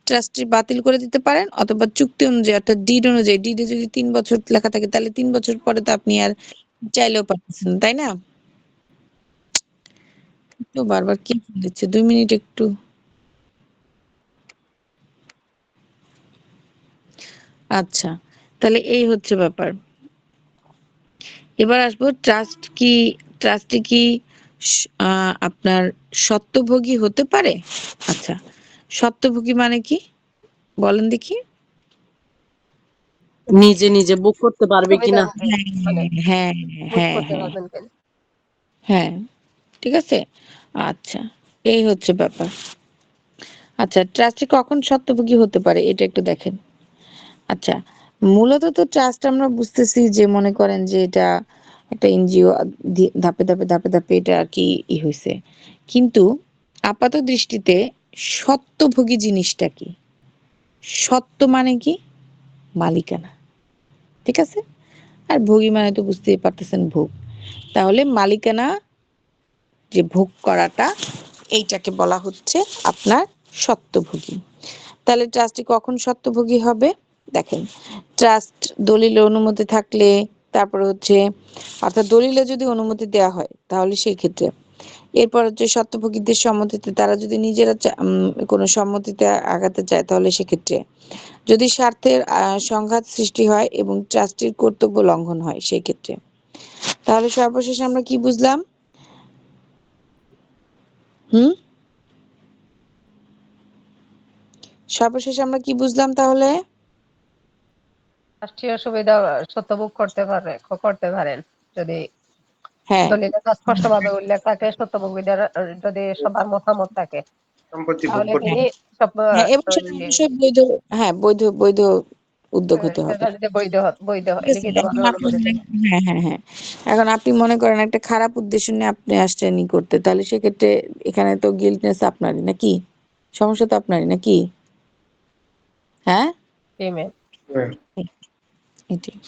S1: ট্রাস্টি বাতিল করে দিতে পারেন, অথবা চুক্তি অনুযায়ী অর্থাৎ ডিড অনুযায়ী, ডিডে যদি 3 বছর লেখা থাকে তাহলে 3 বছর পরে তো আপনি আর চাইলেও পারতেছেন না, তাই না? তো বারবার কি দিচ্ছে, 2 মিনিট একটু। আচ্ছা, তাহলে এই হচ্ছে ব্যাপার। এবার আসবো ট্রাস্ট কি, ট্রাস্টে কি আপনার স্বত্বভোগী হতে পারে? আচ্ছা, স্বত্বভোগী মানে কি বলেন দেখি?
S3: নিজে নিজে বুক করতে পারবে
S2: সুবিধা
S3: কিনা।
S2: মানে
S1: হ্যাঁ
S2: বুঝ
S1: হ্যাঁ
S2: করতে
S1: হ্যাঁ
S2: পারবেন কেন?
S1: হ্যাঁ, ঠিক আছে। আচ্ছা, এই হচ্ছে ব্যাপার। আচ্ছা, ট্রাস্টি কখন স্বত্বভোগী হতে পারে এটা একটু দেখেন। আচ্ছা, মূলত তো ট্রাস্ট আমরা বুঝতেছি যে মনে করেন যে এটা একটা এনজিও, ধাপে ধাপে ধাপে ধাপে এটা আর কি হয়েছে, কিন্তু আপাত দৃষ্টিতে স্বত্বভোগী জিনিসটা কি? স্বত্ব মানে কি? মালিকানা, ঠিক আছে। আর ভোগী মানে তো বুঝতেই পারতেছেন ভোগ। তাহলে মালিকানা যে ভোগ করাটা, এইটাকে বলা হচ্ছে আপনার স্বত্বভোগী। তাহলে ট্রাস্টি কখন স্বত্বভোগী হবে? দেখেন, ট্রাস্ট দলিলে অনুমতি থাকলে, তারপরে হচ্ছে অর্থাৎ দলিলে যদি অনুমতি দেওয়া হয় তাহলে সেই ক্ষেত্রে, এরপর হচ্ছে স্বত্বভোগীদের সম্মতিতে, তারা যদি নিজেরা কোনো সম্মতিতে আগাতে চায় তাহলে সেক্ষেত্রে, যদি স্বার্থের সংঘাত সৃষ্টি হয় এবং ট্রাস্টির কর্তব্য লঙ্ঘন হয় সেই ক্ষেত্রে। তাহলে সর্বশেষ আমরা কি বুঝলাম? হুম, সর্বশেষ আমরা কি বুঝলাম তাহলে?
S2: রাষ্ট্রীয় সুবিধা সত্যভোগ করতে পারেন যদি
S1: হ্যাঁ
S2: দলিলে স্পষ্টভাবে উল্লেখ থাকে, সত্যভোগীদের যদি সবার মতামত থাকে
S5: সম্পত্তি ভোগ
S2: তাহলে
S5: করতে।
S2: তিনি সব
S1: হ্যাঁ, এবং সেটা অবশ্যই বৈধ, হ্যাঁ বৈধ বৈধ উদ্যোগ হতে হবে।
S2: সেটা যদি বৈধ
S1: ঠিক আছে,
S2: লিখিত
S1: এখন
S2: ভাবে
S1: আপনি
S2: অনুমোদিত।
S1: হ্যাঁ হ্যাঁ হ্যাঁ, এখন আপনি মনে করেন একটা খারাপ উদ্দেশ্য নিয়ে আপনি আসছেন করতে, তাহলে সেক্ষেত্রে এখানে তো গিল্টনেস আপনারই নাকি, সমস্যা তো আপনারই নাকি? হ্যাঁ,
S2: ইমেল
S5: ম্যাম।
S1: এটাই।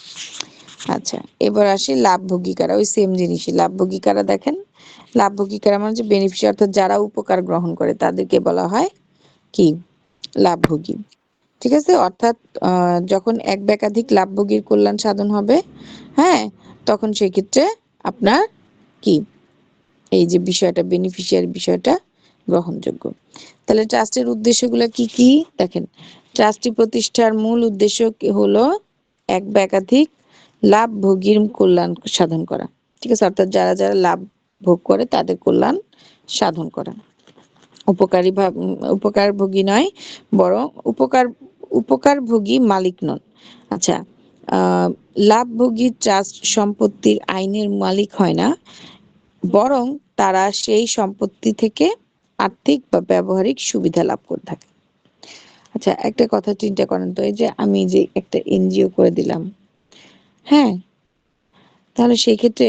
S1: আচ্ছা, এবার আসি লাভভোগী কারা, ওই সেম জিনিসই লাভভোগী কারা। দেখেন, লাভভোগী কারা মানে যে বেনিফিশিয়ারি অর্থাৎ যারা উপকার গ্রহণ করে তাদেরকে বলা হয় কি, লাভভোগী। ঠিক আছে, অর্থাৎ যখন এক বা একাধিক লাভভোগীর কল্যাণ সাধন হবে, হ্যাঁ, তখন সেই ক্ষেত্রে আপনার কি এই যে বিষয়টা বেনিফিশিয়ারি বিষয়টা গ্রহণযোগ্য। তাহলে ট্রাস্টের উদ্দেশ্যগুলো কি কি দেখেন। ট্রাস্টি প্রতিষ্ঠার মূল উদ্দেশ্য হলো এক বা একাধিক লাভভোগীর কল্যাণ সাধন করা। ঠিক আছে, অর্থাৎ যারা যারা লাভ ভোগ করে তাদের কল্যাণ সাধন করা। উপকারভোগী নয়, বরং উপকারভোগী মালিক নন। আচ্ছা, লাভভোগী ট্রাস্ট সম্পত্তির আইনের মালিক হয় না, বরং তারা সেই সম্পত্তি থেকে আর্থিক বা ব্যবহারিক সুবিধা লাভ করে থাকে। আচ্ছা, একটা কথা চিন্তা করেন তো, এই যে আমি যে একটা এনজিও করে দিলাম, হ্যাঁ, তাহলে সেই ক্ষেত্রে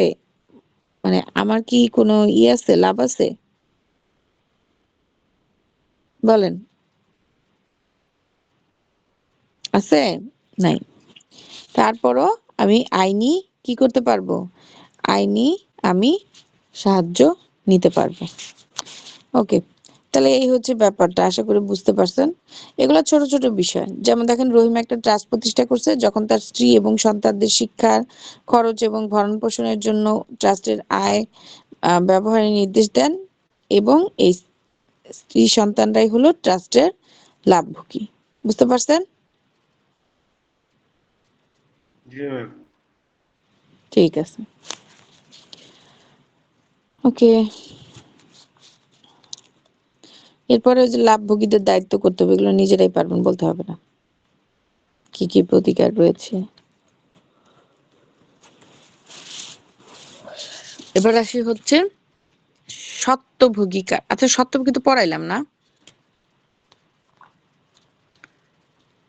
S1: মানে আমার কি কোনো আছে, লাভ আছে? বলেন, আছে? নাই। তারপরও আমি আইনি কি করতে পারবো, আইনি আমি সাহায্য নিতে পারবো। ওকে, তাহলে এই হচ্ছে ব্যাপারটা, আশা করি বুঝতে পারছেন। এগুলো ছোট ছোট বিষয়। যেমন দেখেন, রহিম একটা ট্রাস্ট প্রতিষ্ঠা করছে, যখন তার স্ত্রী এবং সন্তানদের শিক্ষার খরচ এবং ভরণ পোষণের জন্য ট্রাস্টের আয় ব্যবহারের নির্দেশ দেন, এবং এই স্ত্রী সন্তানরাই হলো ট্রাস্টের লাভভোগী। বুঝতে পারছেন?
S5: জি ম্যাম।
S1: ঠিক আছে, ওকে। এরপরে ওই যে লাভভোগীদের দায়িত্ব কর্তব্য এগুলো নিজেরাই পারবেন, বলতে হবে না কি কি প্রতিকার রয়েছে। এবার আসি হচ্ছে স্বত্বভোগী কার। আচ্ছা, স্বত্বভোগী তো পড়াইলাম না।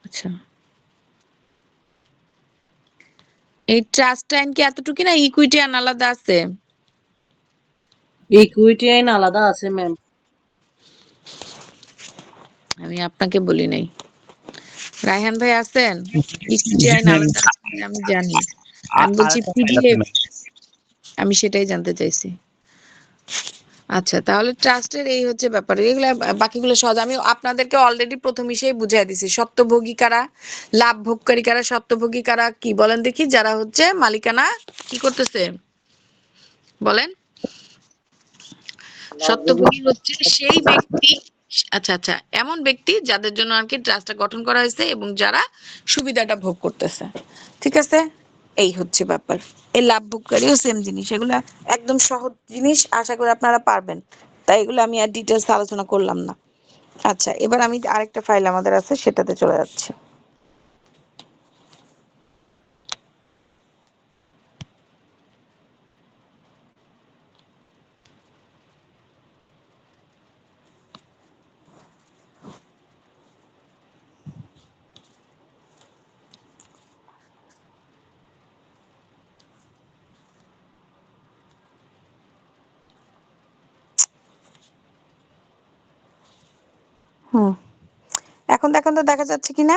S1: আচ্ছা, এই ট্রাস্ট আইন কি এতটুকু না, ইকুইটি আইন আলাদা আছে?
S3: ইকুইটি আইন আলাদা আছে ম্যাম।
S1: আমি আপনাকে বলি নাই। রায়হান ভাই আছেন? ইকুইটি আইন আলাদা আছে আমি জানি, আমি বলছি পিডিএফ, আমি সেটাই জানতে চাইছি। আচ্ছা, তাহলে ট্রাস্টের এই হচ্ছে ব্যাপার, এগুলো বাকিগুলো সহজ। আমি আপনাদেরকে অলরেডি প্রথম হিসেবে বুঝাই দিছি। স্বত্বভোগী কারা, লাভ ভোগকারী কারা, স্বত্বভোগী কারা কি বলেন দেখি? যারা হচ্ছে মালিকানা কি করতেছে বলেন। স্বত্বভোগী হচ্ছে সেই ব্যক্তি, আচ্ছা আচ্ছা, এমন ব্যক্তি যাদের জন্য আর কি ট্রাস্টটা গঠন করা হয়েছে এবং যারা সুবিধাটা ভোগ করতেছে। ঠিক আছে, এই হচ্ছে ব্যাপার। এই লাভ ভোগকারীও সেম জিনিস, এগুলা একদম সহজ জিনিস, আশা করি আপনারা পারবেন। তাই এগুলো আমি আর ডিটেলস আলোচনা করলাম না। আচ্ছা, এবার আমি আরেকটা ফাইল আমাদের আছে সেটাতে চলে যাচ্ছি। হুম, এখন দেখুন তো দেখা যাচ্ছে কিনা?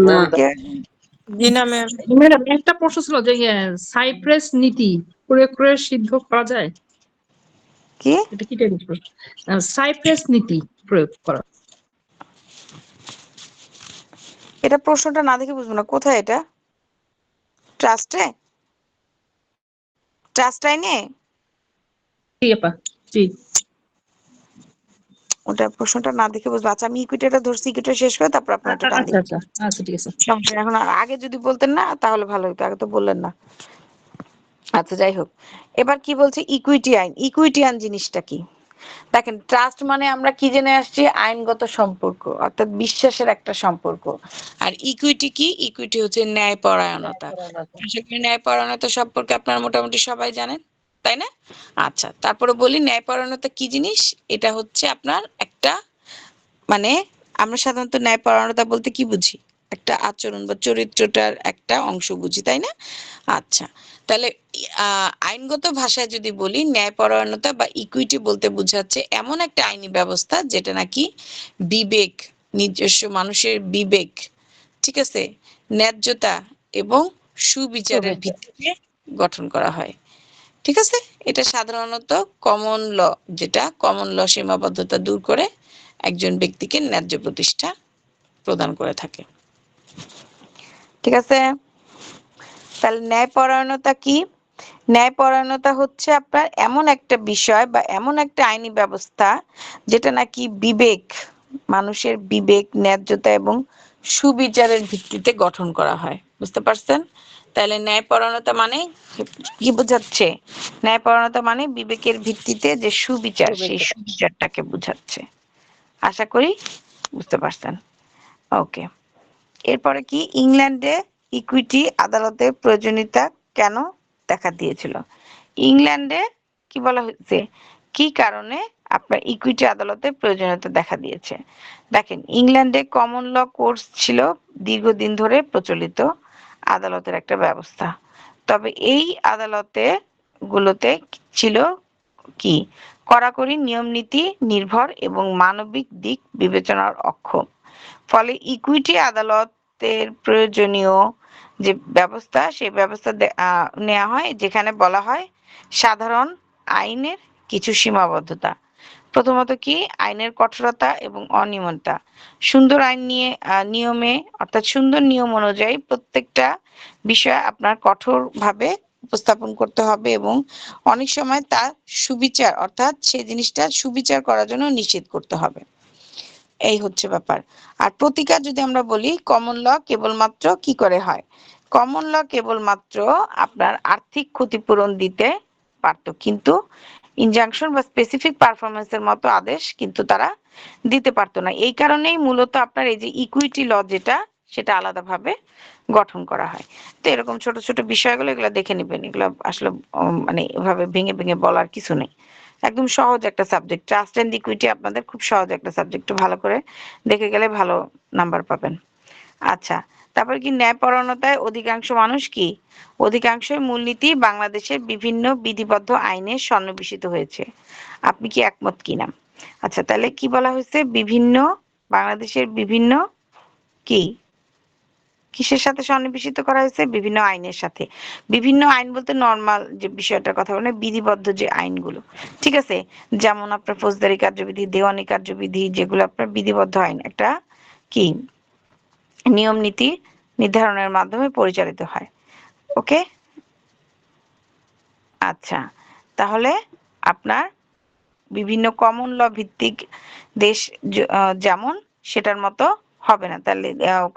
S3: না
S1: জি না ম্যাম।
S6: ম্যাডাম, একটা প্রশ্ন ছিল যে সাইপ্রেস নীতি প্রয়োগ করে সিদ্ধ করা যায়,
S1: কি
S6: এটা কি টাইপের প্রশ্ন? সাইপ্রেস নীতি প্রয়োগ করা।
S1: এটা প্রশ্নটা না দেখে বুঝবো না, কোথায় এটা? ট্রাস্টে, ট্রাস্ট আইনে?
S6: জি আপা, জি।
S1: ওটা প্রশ্নটা না দেখে বুঝবো। আচ্ছা, আমি ইকুইটিটা ধরছি, ইকুইটি শেষ করে তারপর আপনার এটা টান
S6: আচ্ছা
S1: দিই।
S6: আচ্ছা আচ্ছা, ঠিক আছে।
S1: সমস্যা নেই। এখন আগে যদি বলতেন না তাহলে ভালো হতো, আগে তো বললেন না। আচ্ছা, যাই হোক, এবার কি বলছে ইকুইটি আইন। ইকুইটি আইন জিনিসটা কি? দেখেন, ট্রাস্ট মানে আমরা কি জেনে আসছি? আইনগত সম্পর্ক, অর্থাৎ বিশ্বাসের একটা সম্পর্ক। আর ইকুইটি কি? ইকুইটি হচ্ছে ন্যায়পরায়ণতা। আশা করি ন্যায়পরায়ণতা সম্পর্কে আপনারা মোটামুটি সবাই জানেন, তাই না? আচ্ছা, তারপরে বলি ন্যায়পরায়ণতা কি জিনিস। এটা হচ্ছে আপনার একটা, মানে আমরা সাধারণত ন্যায়পরায়ণতা বলতে কি বুঝি? একটা আচরণ বা চরিত্রটার একটা অংশ বুঝি, তাই না? আচ্ছা, তাহলে আইনগত ভাষায় যদি বলি, ন্যায়পরায়ণতা বা ইকুইটি বলতে বোঝাচ্ছে এমন একটা আইনি ব্যবস্থা যেটা নাকি বিবেক, নিজস্ব মানুষের বিবেক, ঠিক আছে, ন্যায্যতা এবং সুবিচারের ভিত্তিতে গঠন করা হয়। ঠিক আছে, এটা সাধারণত কমন ল, যেটা কমন ল সীমাবদ্ধতা দূর করে একজন ব্যক্তিকে ন্যায্য প্রতিষ্ঠা প্রদান করে থাকে। ঠিক আছে, তাহলে ন্যায়পরায়ণতা কি? ন্যায়পরায়ণতা হচ্ছে আপনার এমন একটা বিষয় বা এমন একটা আইনি ব্যবস্থা যেটা নাকি বিবেক, মানুষের বিবেক, ন্যায্যতা এবং সুবিচারের ভিত্তিতে গঠন করা হয়। বুঝতে পারছেন? তাহলে ন্যায়পরায়ণতা মানে কি বোঝাচ্ছে? ন্যায়পরায়ণতা মানে বিবেকের ভিত্তিতে যে সুবিচার, সেই সুবিচারটাকে বোঝাচ্ছে। আশা করি বুঝতে পারছেন। ওকে, এরপরে কি? ইংল্যান্ডে ইকুইটি আদালতের প্রয়োজনীয়তা কেন দেখা দিয়েছিল? ইংল্যান্ডে কি বলা হয়েছে, কি কারণে আপনার ইকুইটি আদালতের প্রয়োজনীয়তা দেখা দিয়েছে? দেখেন, ইংল্যান্ডে কমন ল কোর্স ছিল দীর্ঘদিন ধরে প্রচলিত আদালতের একটা ব্যবস্থা। তবে এই আদালতে গুলোতে ছিল কি? কড়াকড়ি নিয়ম নীতি নির্ভর এবং মানবিক দিক বিবেচনার অক্ষম। ফলে ইকুইটি আদালতের প্রয়োজনীয় যে ব্যবস্থা, সেই ব্যবস্থা নেওয়া হয় যেখানে বলা হয় সাধারণ আইনের কিছু সীমাবদ্ধতা। প্রথমত কি? আইনের কঠোরতা এবং অনিয়মিততা। সুন্দর আইন নিয়ে নিয়মে, অর্থাৎ সুন্দর নিয়ম অনুযায়ী প্রত্যেকটা বিষয় আপনার কঠোরভাবে উপস্থাপন করতে হবে এবং অনেক সময় তা সুবিচার, অর্থাৎ সেই জিনিসটা সুবিচার করার জন্য নিষেধ করতে হবে। এই হচ্ছে ব্যাপার। আর প্রতিকার যদি আমরা বলি, কমন ল কেবলমাত্র কি করে হয়? কমন ল কেবলমাত্র আপনার আর্থিক ক্ষতিপূরণ দিতে পারত, কিন্তু ইনজাংশন বা স্পেসিফিক পারফরমেন্সের মতো আদেশ কিন্তু তারা দিতে পারতো না। এই কারণেই মূলত আপনার এই যে ইকুইটি ল যেটা, সেটা আলাদাভাবে গঠন করা হয়। তো এরকম ছোট ছোট বিষয়গুলো এগুলো দেখে নেবেন। এগুলো আসলে মানে এভাবে ভেঙে ভেঙে বলার কিছু নেই, একদম সহজ একটা সাবজেক্ট। ট্রাস্ট এন্ড ইকুইটি আপনাদের খুব সহজ একটা সাবজেক্ট, ভালো করে দেখে গেলে ভালো নাম্বার পাবেন। আচ্ছা, তারপর কি ন্যায়পরায়ণতায় অধিকাংশ মানুষ কি? অধিকাংশই মূলনীতি বাংলাদেশের বিভিন্ন বিধিবদ্ধ আইনে সন্নিবেশিত হয়েছে। আপনি কি একমত কিনা? আচ্ছা, তাহলে কি বলা হয়েছে? বিভিন্ন, বাংলাদেশের বিভিন্ন কি কিসের সাথে সন্নিবেশিত করা হয়েছে? বিভিন্ন আইনের সাথে। বিভিন্ন আইন বলতে নর্মাল যে বিষয়টার কথা বলে, বিধিবদ্ধ যে আইনগুলো, ঠিক আছে? যেমন আপনার ফৌজদারি কার্যবিধি, দেওয়ানি কার্যবিধি, যেগুলো আপনার বিধিবদ্ধ আইন, একটা কি নিয়ম নীতি নির্ধারণের মাধ্যমে পরিচালিত হয়। ওকে, আচ্ছা, তাহলে আপনার বিভিন্ন কমন ল ভিত্তিক দেশ যেমন, সেটার মতো হবে না। তাহলে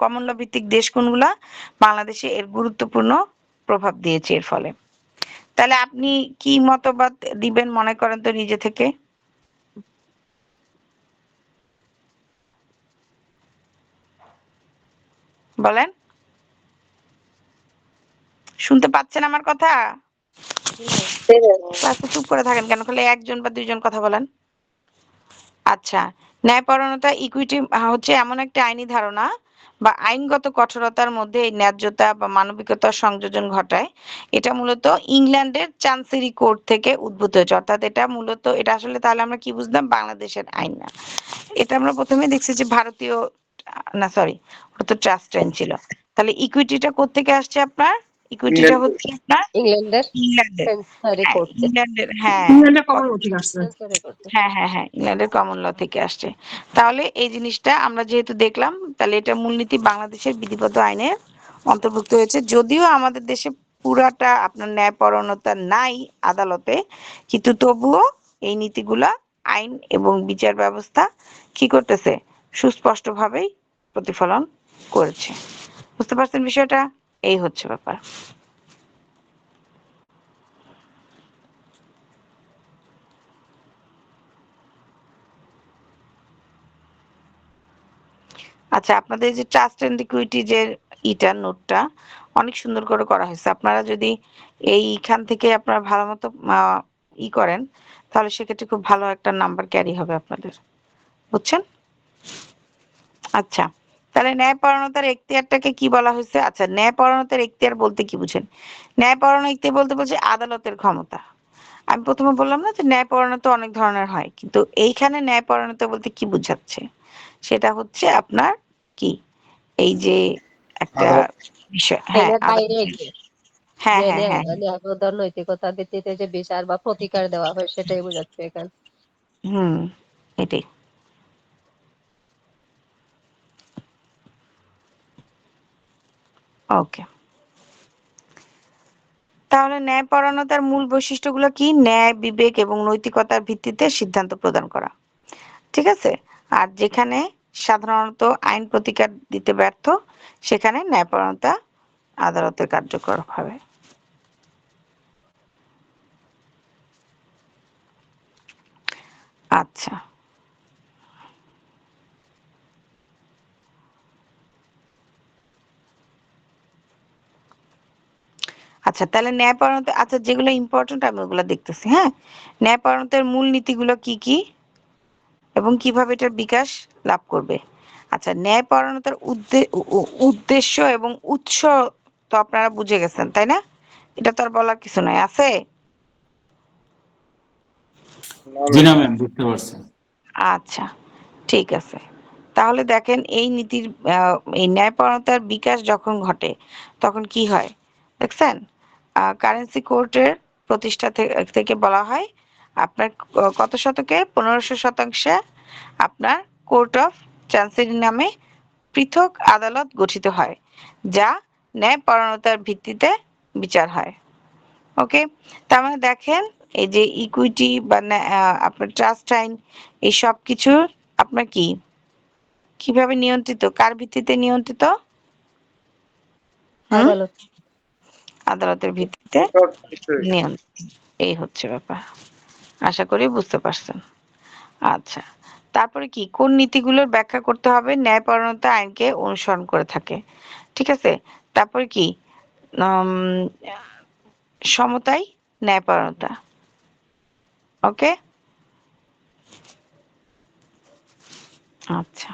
S1: কমন ল ভিত্তিক দেশ কোনগুলা? বাংলাদেশে এর গুরুত্বপূর্ণ প্রভাব দিয়েছে এর ফলে। তাহলে আপনি কি মতবাদ দিবেন মনে করেন তো নিজে থেকে? বলেন, শুনতে পাচ্ছেন আমার কথা? ক্লাসে চুপ করে থাকেন কেন? খালি একজন বা দুইজন কথা বলেন। আচ্ছা, ন্যায়পরায়ণতা ইকুইটি হচ্ছে এমন একটা আইনি ধারণা বা আইনগত কঠোরতার মধ্যে এই ন্যায্যতা বা মানবিকতার সংযোজন ঘটায়। এটা মূলত ইংল্যান্ডের চান্সেরি কোর্ট থেকে উদ্ভূত হয়েছে। অর্থাৎ এটা মূলত, এটা আসলে তাহলে আমরা কি বুঝলাম? বাংলাদেশের আইন না। এটা আমরা প্রথমে দেখছি যে ভারতীয়, না সরি, ওটা তো ট্রাস্ট আইন ছিল। তাহলে ইকুইটিটা কোত্থেকে আসছে আপনার? ইকুইটিটা হচ্ছে আপনার
S2: ইংল্যান্ডের
S1: ইংল্যান্ডের।
S2: সেন্সারি
S1: হ্যাঁ,
S2: করতে
S1: ইংল্যান্ডের, হ্যাঁ,
S6: ইংল্যান্ডে কমন ঠিক আছে।
S2: সেন্সারি করতে
S1: হ্যাঁ, হ্যাঁ, হ্যাঁ, ইংল্যান্ডের কমন ল থেকে আসছে। তাহলে এই জিনিসটা আমরা যেহেতু দেখলাম, তাহলে এটা মূলনীতি বাংলাদেশের বিধিবদ্ধ আইনে অন্তর্ভুক্ত হয়েছে। যদিও আমাদের দেশে পুরাটা আপনার ন্যায়পরায়ণতা নাই আদালতে, কিন্তু তবুও এই নীতিগুলা আইন এবং বিচার ব্যবস্থা কি করতেছে? সুস্পষ্টভাবেই প্রতিফলন করেছে। বুঝতে পারছেন বিষয়টা? এই হচ্ছে ব্যাপার। আচ্ছা, আপনাদের যে ট্রাস্ট এন্ড ইকুইটি যে নোটটা অনেক সুন্দর করে করা হয়েছে। আপনারা যদি এইখান থেকে আপনারা ভালো মতো করেন, তাহলে সেক্ষেত্রে খুব ভালো একটা নাম্বার ক্যারি হবে আপনাদের, বুঝছেন? আচ্ছা, তাহলে ন্যায়পরায়ণতার এখতিয়ারটাকে কি বলা হয়েছে? আচ্ছা, ন্যায়পরায়ণতার এখতিয়ার বলতে কি বুঝেন? ন্যায়পরায়ণ এখতিয়ার বলতে বলছে আদালতের ক্ষমতা। আমি প্রথমে বললাম না যে ন্যায়পরায়ণতা অনেক ধরনের হয়, কিন্তু এইখানে ন্যায়পরায়ণতা বলতে কি বুঝাচ্ছে? সেটা হচ্ছে আপনার কি, এই যে একটা
S5: আদালত।
S1: বিষয়, হ্যাঁ,
S2: আইনের বাইরে
S1: আদালতের,
S2: গিয়ে
S1: হ্যাঁ,
S2: যে
S1: হ্যাঁ, হ্যাঁ,
S2: ন্যায়বোধ নৈতিকতার ভিত্তিতে যে বিচার বা প্রতিকার দেওয়া হয় সেটাই বোঝাচ্ছে এখানে।
S1: হুম, এটাই। ওকে, তাহলে ন্যায়পরায়ণতার মূল বৈশিষ্ট্যগুলো কি? ন্যায়, বিবেক এবং নৈতিকতার ভিত্তিতে সিদ্ধান্ত প্রদান করা, ঠিক আছে? আর যেখানে সাধারণত আইন প্রতিকার দিতে ব্যর্থ, সেখানে ন্যায়পরায়ণতা আদালতের কার্যকর হবে। আচ্ছা, আচ্ছা, তাহলে ন্যায়পরায়ণতা, আচ্ছা, যেগুলো ইম্পর্টেন্ট আমি ওগুলো দেখতেছি। হ্যাঁ, ন্যায়পরায়ণতার মূল নীতিগুলো কি কি এবং কিভাবে এটার বিকাশ লাভ করবে? আচ্ছা, ন্যায়পরায়ণতার উদ্দেশ্য এবং উৎস তো আপনারা বুঝে গেছেন, তাই না? এটা তো আর বলার কিছু নাই, আছে?
S7: জি না ম্যাম, বুঝতে পারছি।
S1: আচ্ছা, ঠিক আছে। তাহলে দেখেন, এই নীতির এই ন্যায়পরায়ণতার বিকাশ যখন ঘটে, তখন কি হয় দেখছেন? কারেন্সি কোর্টের প্রতিষ্ঠা থেকে বলা হয় আপনার কত শতকে? 1500 শতাংশে আপনার কোর্ট অফ চান্সেরি নামে পৃথক আদালত গঠিত হয়, যা ন্যায়পরায়ণতার ভিত্তিতে বিচার হয়। ওকে, তার মানে দেখেন, এই যে ইকুইটি বা আপনার ট্রাস্ট আইন, এই সব কিছুর আপনার কি কিভাবে নিয়ন্ত্রিত, কার ভিত্তিতে নিয়ন্ত্রিত? হুম,
S2: আদালত।
S1: আদালতের ভিত্তিতে
S5: নিশ্চয়ই।
S1: নিয়ন্ত্রণ। এই হচ্ছে ব্যাপার। আশা করি বুঝতে পারছেন। আচ্ছা, তারপরে কি কোন নীতিগুলোর ব্যাখ্যা করতে হবে? ন্যায়পরায়ণতা আইনকে অনুসরণ করে থাকে। ঠিক আছে, তারপরে কি উম, সমতাই ন্যায়পরায়ণতা। ওকে, আচ্ছা,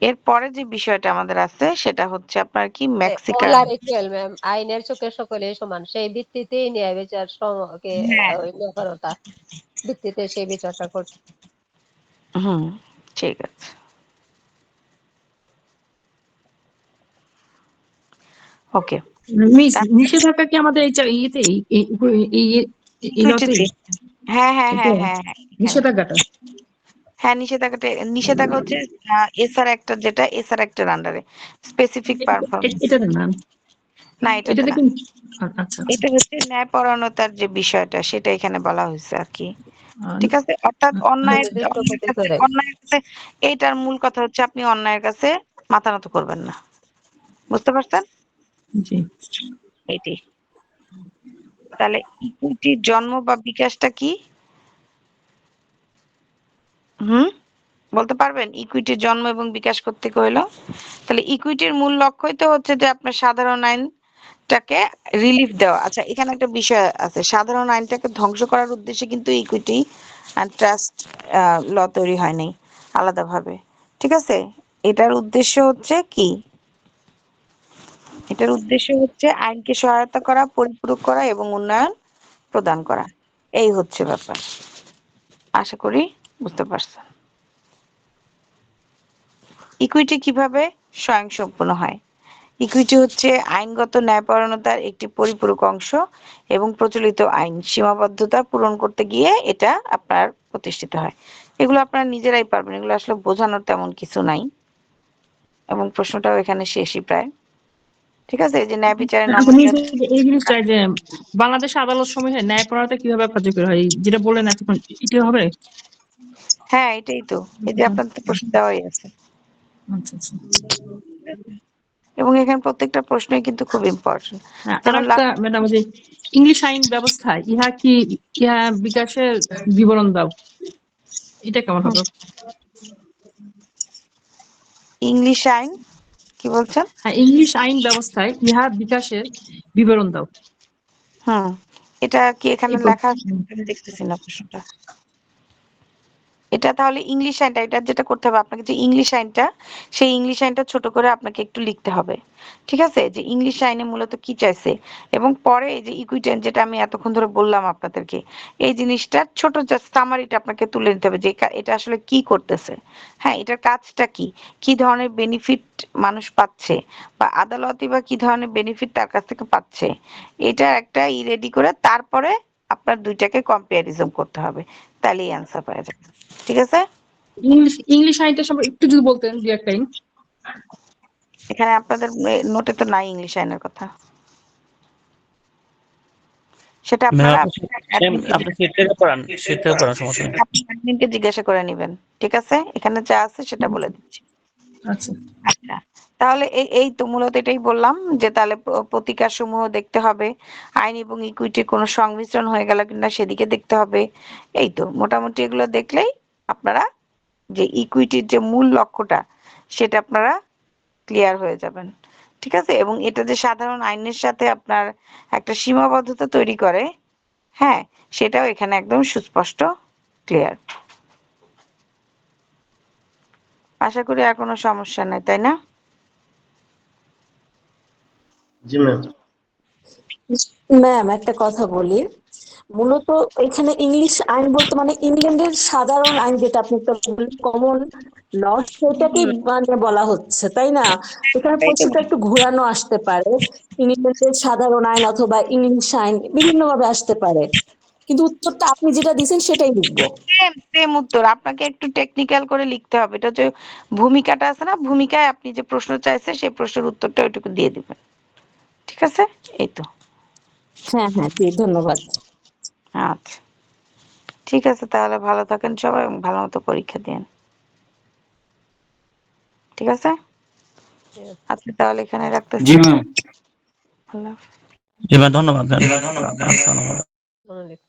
S1: এরপরে যে বিষয়টা আমাদের আছে সেটা হচ্ছে আপনার কি মেক্সিকান।
S2: অল আর ইকুয়াল ম্যাম, আইনের চোখে সকলেই সমান, সেই ভিত্তিতেই ন্যায় বিচার কে
S1: হ্যাঁ,
S2: ওই ন্যায়পরতা ভিত্তিতে সেই বিচারটা করছে।
S1: হুম, ঠিক আছে, ওকে।
S6: মিস, নিষেধাজ্ঞা কি আমাদের ইয়েতে এই লতে
S1: ইকুইটিতে, হ্যাঁ হ্যাঁ
S6: এটা
S1: হ্যাঁ হ্যাঁ হ্যাঁ, এখানে।
S6: নিষেধাজ্ঞাটা?
S1: হ্যাঁ, নিষেধাজ্ঞা হচ্ছে এসআর একটা, যেটা এসআর একটার আন্ডারে স্পেসিফিক পারফরমেন্স।
S6: এটা না,
S1: না,
S6: এটা
S1: এটাতে না,
S6: দেখুন। আচ্ছা আচ্ছা।
S1: এটা হচ্ছে ন্যায়পরায়ণতার যে বিষয়টা সেটা এখানে বলা হয়েছে আর কি।
S6: আহ,
S1: ঠিক আছে, অর্থাৎ অন্যায়ের
S2: নির্দিষ্ট
S1: অন্যায়ের
S2: ক্ষতি
S1: কাছে
S2: করে।
S1: অন্যায়ের কাছে এইটার মূল কথা হচ্ছে আপনি অন্যায়ের কাছে মাথা নত করবেন না। বুঝতে পারছেন?
S6: জি।
S1: এইটি। তাহলে ইকুইটির জন্ম বা বিকাশটা কি? হুম, বলতে পারবেন ইকুইটির জন্ম এবং বিকাশ করতে হইলো? তাহলে ইকুইটির মূল লক্ষ্যই তো হচ্ছে যে আপনার সাধারণ আইনটাকে রিলিফ দেওয়া। আচ্ছা, এখানে একটা বিষয় আছে, সাধারণ আইনটাকে ধ্বংস করার উদ্দেশ্যে কিন্তু ইকুইটি অ্যান্ড ট্রাস্ট ল তৈরি হয় নাই আলাদাভাবে। ঠিক আছে, এটার উদ্দেশ্য হচ্ছে কি? এটার উদ্দেশ্য হচ্ছে আইনকে সহায়তা করা, পরিপূরক করা এবং উন্নয়ন প্রদান করা। এই হচ্ছে ব্যাপার। আশা করি বুঝতে পারছেন। ইকুইটি কিভাবে স্বয়ংসম্পূর্ণ হয়? ইকুইটি হচ্ছে আইনগত ন্যায়পরায়ণতার একটি পরিপূরক অংশ এবং প্রচলিত আইন সীমাবদ্ধতা পূরণ করতে গিয়ে এটা আপনার প্রতিষ্ঠিত হয়। এগুলো আপনারা নিজেরাই পারবেন, এগুলো আসলে বোঝানোর তেমন কিছু নাই এবং প্রশ্নটাও এখানে শেষই প্রায়। ঠিক আছে, এই যে ন্যায় বিচারে
S6: আচ্ছা মিস,
S1: নমনীয়।
S6: এই জিনিসটা যে বাংলাদেশ আদালত সমূহে ন্যায়পরায়ণতা কিভাবে কার্যকর হয়, যেটা বললেন এতক্ষণ, এটা হবে?
S1: হ্যাঁ, এটাই তো, এই যে আপনার তো প্রশ্ন দেওয়াই আছে।
S6: আচ্ছা আচ্ছা।
S1: এবং এখানে প্রত্যেকটা প্রশ্নই কিন্তু খুব ইম্পর্টেন্ট।
S6: আর
S1: যেমন
S6: একটা ম্যাডাম, যে ইংলিশ আইন ব্যবস্থায় ইহা বিকাশের বিবরণ দাও, এটা কেমন হবে?
S1: ইংলিশ আইন কি বলছেন?
S6: হ্যাঁ, ইংলিশ আইন ব্যবস্থায় ইহা বিকাশের বিবরণ দাও।
S1: হুম, এটা কি এখানে
S6: এই
S1: লেখা আছে? আমি দেখতেছি না প্রশ্নটা। এটা তাহলে ইংলিশ আইনটা, এটা যেটা করতে হবে আপনাকে, যে ইংলিশ আইনটা, সেই ইংলিশ আইনটা ছোট করে আপনাকে একটু লিখতে হবে। ঠিক আছে, যে ইংলিশ আইনে মূলত কি চাইছে, এবং পরে এই যে ইকুইটি আইন যেটা আমি এতক্ষণ ধরে বললাম আপনাদেরকে, এই জিনিসটার ছোট জাস্ট সামারিটা আপনাকে তুলে নিতে হবে যে এটা আসলে কি করতেছে। হ্যাঁ, এটার কাজটা কি, কি ধরনের বেনিফিট মানুষ পাচ্ছে, বা আদালতই বা কি ধরনের বেনিফিট তার কাছ থেকে পাচ্ছে, এটা একটা রেডি করে তারপরে আপনার দুইটাকে কম্পারিজন করতে হবে, তাহলেই অ্যান্সার পাওয়া যাবে। ঠিক আছে,
S6: ইংলিশ আইনটা সম্পর্কে একটু যদি বলতেন, দু একটা আইন।
S1: এখানে আপনাদের নোটে তো নাই ইংলিশ আইনের কথা, সেটা আপনারা
S8: আপনি শীত থেকে পড়ান, শীত থেকে পড়ান, সমস্যা নেই।
S1: আপনি অ্যাডমিনকে জিজ্ঞাসা করে নেবেন। ঠিক আছে, এখানে যা আছে সেটা বলে দিচ্ছি।
S6: আচ্ছা।
S1: আচ্ছা, তাহলে এই এই তো মূলত এটাই বললাম যে তাহলে প্রতিকার সমূহ দেখতে হবে, আইন এবং ইকুইটির কোনো সংমিশ্রণ হয়ে গেল কিনা সেদিকে দেখতে হবে। এই তো মোটামুটি এগুলো দেখলেই আপনারা যে ইকুইটির যে মূল লক্ষ্যটা সেটা আপনারা ক্লিয়ার হয়ে যাবেন। ঠিক আছে, এবং এটা যে সাধারণ আইনের সাথে আপনার একটা সীমাবদ্ধতা তৈরি করে, হ্যাঁ, সেটাও এখানে একদম সুস্পষ্ট ক্লিয়ার। আশা করি আর কোনো সমস্যা নাই, তাই না?
S5: জি ম্যাম।
S4: ম্যাম একটা কথা বলি, মূলত এখানে ইংলিশ আইন বলতে মানে ইংল্যান্ডের সাধারণ আইন, যেটা আপনি একটা কমন ল, সেটাকে মানে বলা হচ্ছে, তাই না? এখানে প্রশ্নটা একটু ঘোরানো আসতে পারে, ইংল্যান্ডের সাধারণ আইন অথবা ইংলিশ আইন বিভিন্ন ভাবে আসতে পারে, কিন্তু উত্তরটা আপনি যেটা দিয়েছেন সেটাই লিখবো।
S1: সেম সেম উত্তর, আপনাকে একটু টেকনিক্যাল করে লিখতে হবে। এটা যে ভূমিকাটা আছে না, ভূমিকায় আপনি যে প্রশ্ন চাইছে সেই প্রশ্নের উত্তরটা ওইটুকু দিয়ে দিবেন। ঠিক আছে, এই তো।
S4: হ্যাঁ হ্যাঁ, জি ধন্যবাদ।
S1: আচ্ছা, ঠিক আছে, তাহলে ভালো থাকেন সবাই এবং ভালো মতো পরীক্ষা দিন। ঠিক আছে? আচ্ছা তাহলে এখানে রাখতেছি।
S7: জি ম্যাম।
S1: আল্লাহ হাফেজ।
S8: জি ম্যাম, ধন্যবাদ ম্যাম।
S2: ধন্যবাদ।